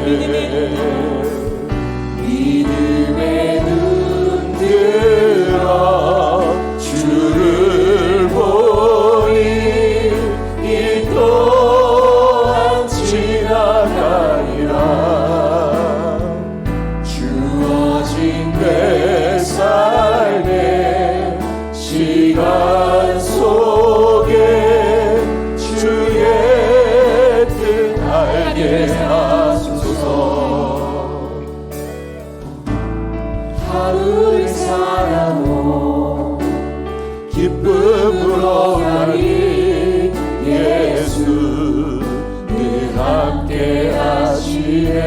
하루를 살아도 기쁨으로 가리 예수 늘 함께 하시네.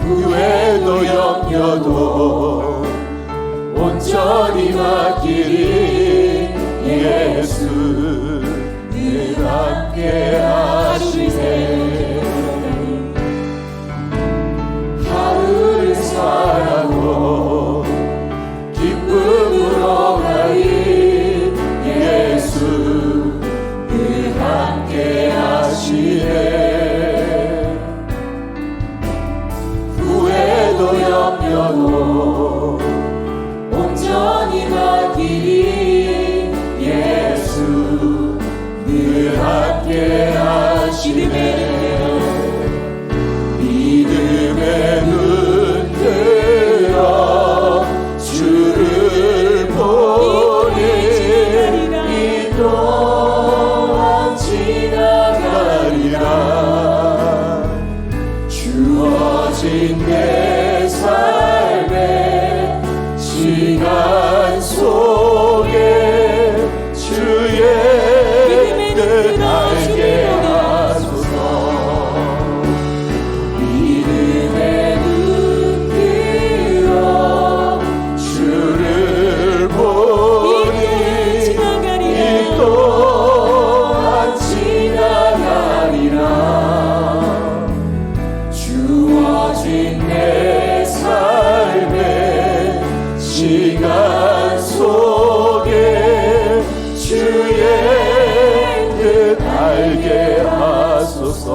후회도 염려도 온전히 맡기리 예수 늘 함께 하시네. 하루를 살아도 기쁨으로 가리 예수 늘 함께 하시네. 후회도 염려도 온전히 맡기리 예수 늘 함께 하시네. 믿음의 눈 들어 주를 보니 이 또한 지나가리라. 주어진 내 삶의 시간 속에 주의 뜻 알게 하소서. 믿음의 눈 들어 주를 보니 이 또한 지나가리라. 주어진 내 삶의 시간 속에 주의 뜻 알게 하소서.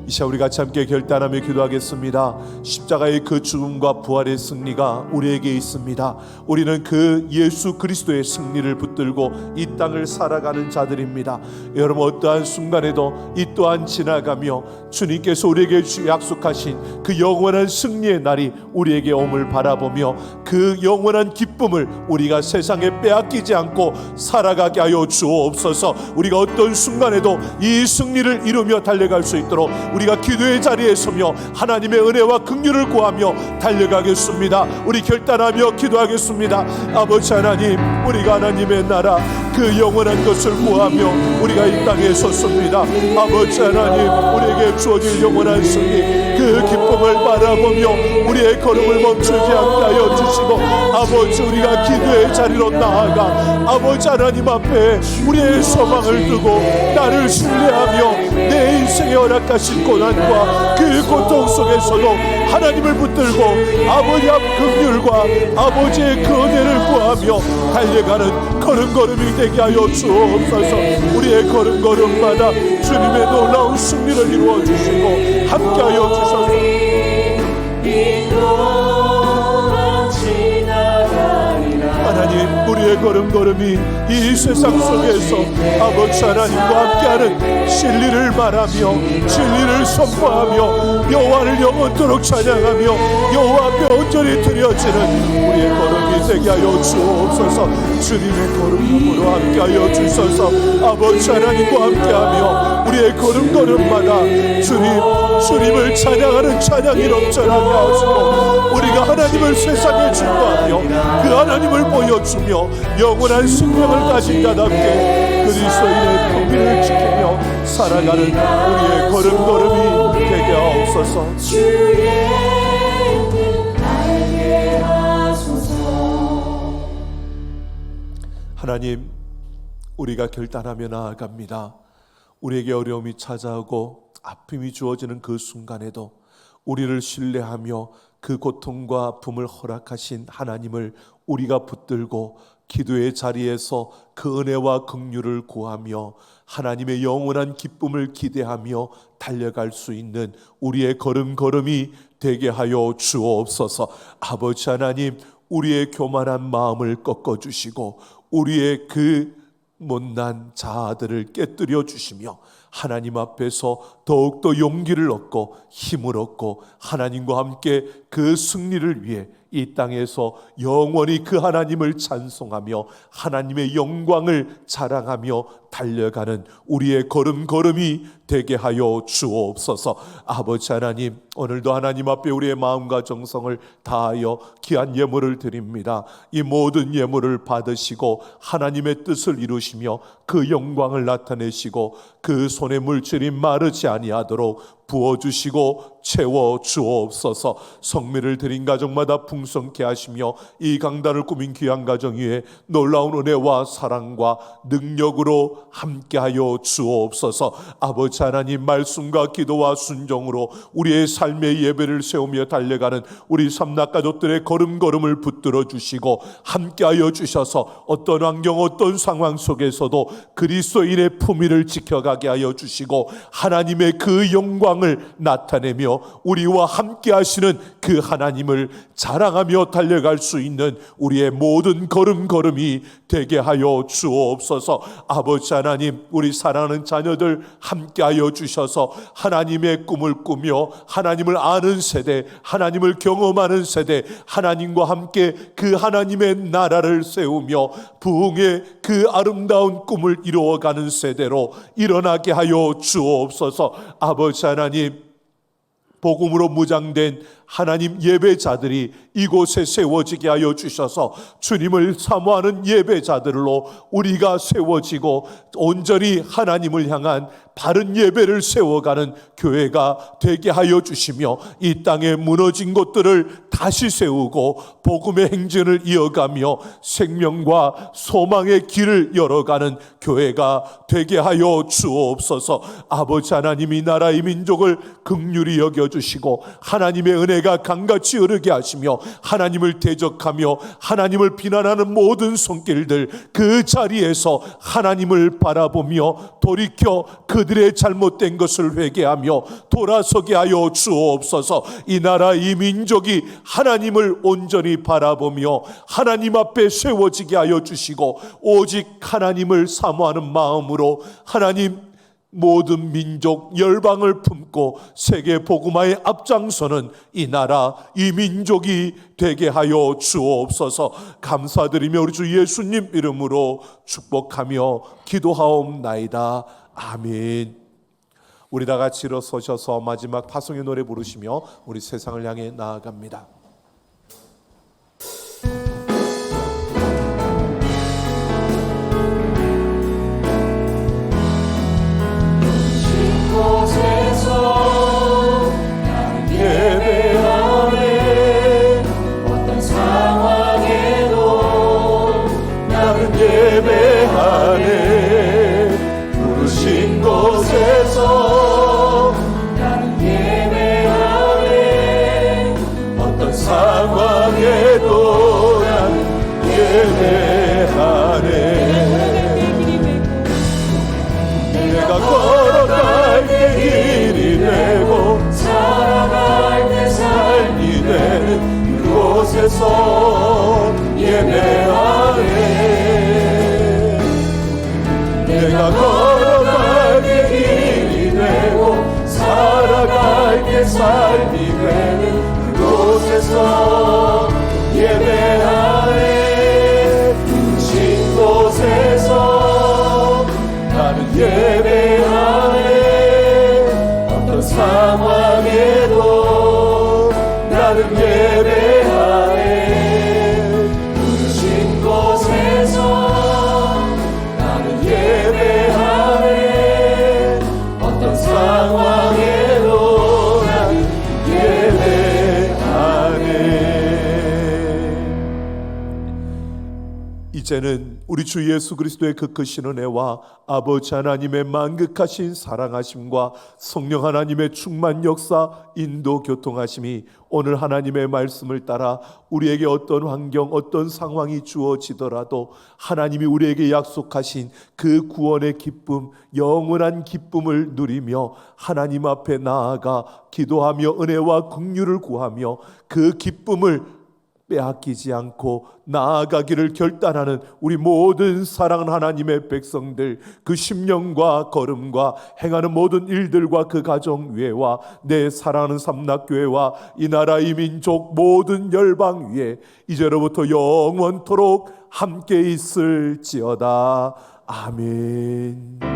이 시간 우리 같이 함께 결단하며 기도하겠습니다. 십자가의 그 죽음과 부활의 승리가 우리에게 있습니다. 우리는 그 예수 그리스도의 승리를 붙들고 이 땅을 살아가는 자들입니다. 여러분, 어떠한 순간에도 이 또한 지나가며 주님께서 우리에게 약속하신 그 영원한 승리의 날이 우리에게 옴을 바라보며 그 영원한 기쁨을 우리가 세상에 빼앗기지 않고 살아가게 하여 주옵소서. 우리가 어떤 순간에도 이 승리를 이루며 달려갈 수 있도록 우리가 기도의 자리에 서며 하나님의 은혜와 긍휼을 구하며 달려가겠습니다. 우리 결단하며 기도하겠습니다. 아버지 하나님, 우리가 하나님의 나라 그 영원한 것을 구하며 우리가 이 땅에 섰습니다. 아버지 하나님, 우리에게 주어질 영원한 승리 그 기쁨을 바라보며 우리의 걸음을 멈추지 않게 하여 주시고, 아버지 우리가 기도의 자리로 나아가 아버지 하나님 앞에 우리의 소망을 두고 나를 신뢰하며 내 인생에 허락하신 고난과 그 고통 속에서도 하나님을 붙들고 아버지 앞 긍휼과 아버지의 그 은혜를 구하며 달려가는 걸음걸음이 되게 하여 주옵소서. 우리의 걸음걸음마다 주님의 놀라운 승리를 이루어 주시고 함께 하여 주소서. 하나님, 우리의 걸음걸음이 이 세상 속에서 아버지 하나님과 함께하는 진리를 말하며 진리를 선포하며 여호와를 영원토록 찬양하며 여호와 앞에 온전히 드려지는 우리의 걸음이 되게 하여 주옵소서. 주님의 걸음으로 함께하여 주소서. 아버지 하나님과 함께하며 우리의 걸음걸음마다 주님을 찬양하는 찬양이 넘쳐나게 하시고 우리가 하나님을 세상에 증거하며 그 하나님을 보여주며 영원한 생명을 가진 자답게 그리스도인의 품위를 지키며 살아가는 우리의 걸음걸음이 되게 하옵소서. 하나님, 우리가 결단하며 나아갑니다. 우리에게 어려움이 찾아오고 아픔이 주어지는 그 순간에도 우리를 신뢰하며 그 고통과 아픔을 허락하신 하나님을 우리가 붙들고 기도의 자리에서 그 은혜와 긍휼을 구하며 하나님의 영원한 기쁨을 기대하며 달려갈 수 있는 우리의 걸음걸음이 되게 하여 주옵소서. 아버지 하나님, 우리의 교만한 마음을 꺾어주시고 우리의 그 못난 자아들을 깨뜨려 주시며 하나님 앞에서 더욱더 용기를 얻고 힘을 얻고 하나님과 함께 그 승리를 위해 이 땅에서 영원히 그 하나님을 찬송하며 하나님의 영광을 자랑하며 달려가는 우리의 걸음걸음이 되게 하여 주옵소서. 아버지 하나님, 오늘도 하나님 앞에 우리의 마음과 정성을 다하여 귀한 예물을 드립니다. 이 모든 예물을 받으시고 하나님의 뜻을 이루시며 그 영광을 나타내시고 그 손의 물질이 마르지 아니하도록 부어주시고 채워 주옵소서. 성미를 드린 가정마다 풍성케 하시며 이 강단을 꾸민 귀한 가정 위에 놀라운 은혜와 사랑과 능력으로 함께하여 주옵소서. 아버지 하나님, 말씀과 기도와 순종으로 우리의 삶의 예배를 세우며 달려가는 우리 삼락 가족들의 걸음걸음을 붙들어 주시고 함께하여 주셔서 어떤 환경 어떤 상황 속에서도 그리스도인의 품위를 지켜가게 하여 주시고 하나님의 그 영광을 나타내며 우리와 함께 하시는 그 하나님을 자랑하며 달려갈 수 있는 우리의 모든 걸음걸음이 되게 하여 주옵소서. 아버지 하나님, 우리 사랑하는 자녀들 함께 하여 주셔서 하나님의 꿈을 꾸며 하나님을 아는 세대, 하나님을 경험하는 세대, 하나님과 함께 그 하나님의 나라를 세우며 부흥의 그 아름다운 꿈을 이루어가는 세대로 일어나게 하여 주옵소서. 아버지 하나님, 복음으로 무장된 하나님 예배자들이 이곳에 세워지게 하여 주셔서 주님을 사모하는 예배자들로 우리가 세워지고 온전히 하나님을 향한 바른 예배를 세워가는 교회가 되게 하여 주시며 이 땅에 무너진 것들을 다시 세우고 복음의 행진을 이어가며 생명과 소망의 길을 열어가는 교회가 되게 하여 주옵소서. 아버지 하나님, 이 나라 이 민족을 긍휼히 여겨주시고 하나님의 은혜가 강같이 흐르게 하시며 하나님을 대적하며 하나님을 비난하는 모든 손길들 그 자리에서 하나님을 바라보며 돌이켜 그들의 잘못된 것을 회개하며 돌아서게 하여 주옵소서. 이 나라 이 민족이 하나님을 온전히 바라보며 하나님 앞에 세워지게 하여 주시고 오직 하나님을 사모하는 마음으로 하나님 모든 민족 열방을 품고 세계 복음화에 앞장서는 이 나라 이 민족이 되게 하여 주옵소서. 감사드리며 우리 주 예수님 이름으로 축복하며 기도하옵나이다. 아멘. 우리 다 같이 일어서셔서 마지막 파송의 노래 부르시며 우리 세상을 향해 나아갑니다. 곳에서 나는 예배하네. 어떤 상황에도 나는 예배하네. 부르신 곳에서 나는 예배하네. 어떤 상황에도 나는 예배하네. 내가 걸어갈 때 길이 되고 살아갈 때 삶이 되는 그곳에서 예배하네. 내가 걸어갈 때 길이 되고 살아갈 때 삶이 되는 그곳에서 예배하네. 부르신 곳에서 나는 예배하네. 어떤 상황에도 나는 예배하네. 부르신 곳에서 나는 예배하네. 어떤 상황에도 나는 예배하네. 이제는 우리 주 예수 그리스도의 그 크신 은혜와 아버지 하나님의 만극하신 사랑하심과 성령 하나님의 충만 역사 인도 교통하심이 오늘 하나님의 말씀을 따라 우리에게 어떤 환경 어떤 상황이 주어지더라도 하나님이 우리에게 약속하신 그 구원의 기쁨 영원한 기쁨을 누리며 하나님 앞에 나아가 기도하며 은혜와 긍휼을 구하며 그 기쁨을 빼앗기지 않고 나아가기를 결단하는 우리 모든 사랑하는 하나님의 백성들, 그 심령과 걸음과 행하는 모든 일들과 그 가정 위에와 내 사랑하는 삼락교회와 이 나라 이 민족 모든 열방 위에 이제로부터 영원토록 함께 있을지어다. 아멘.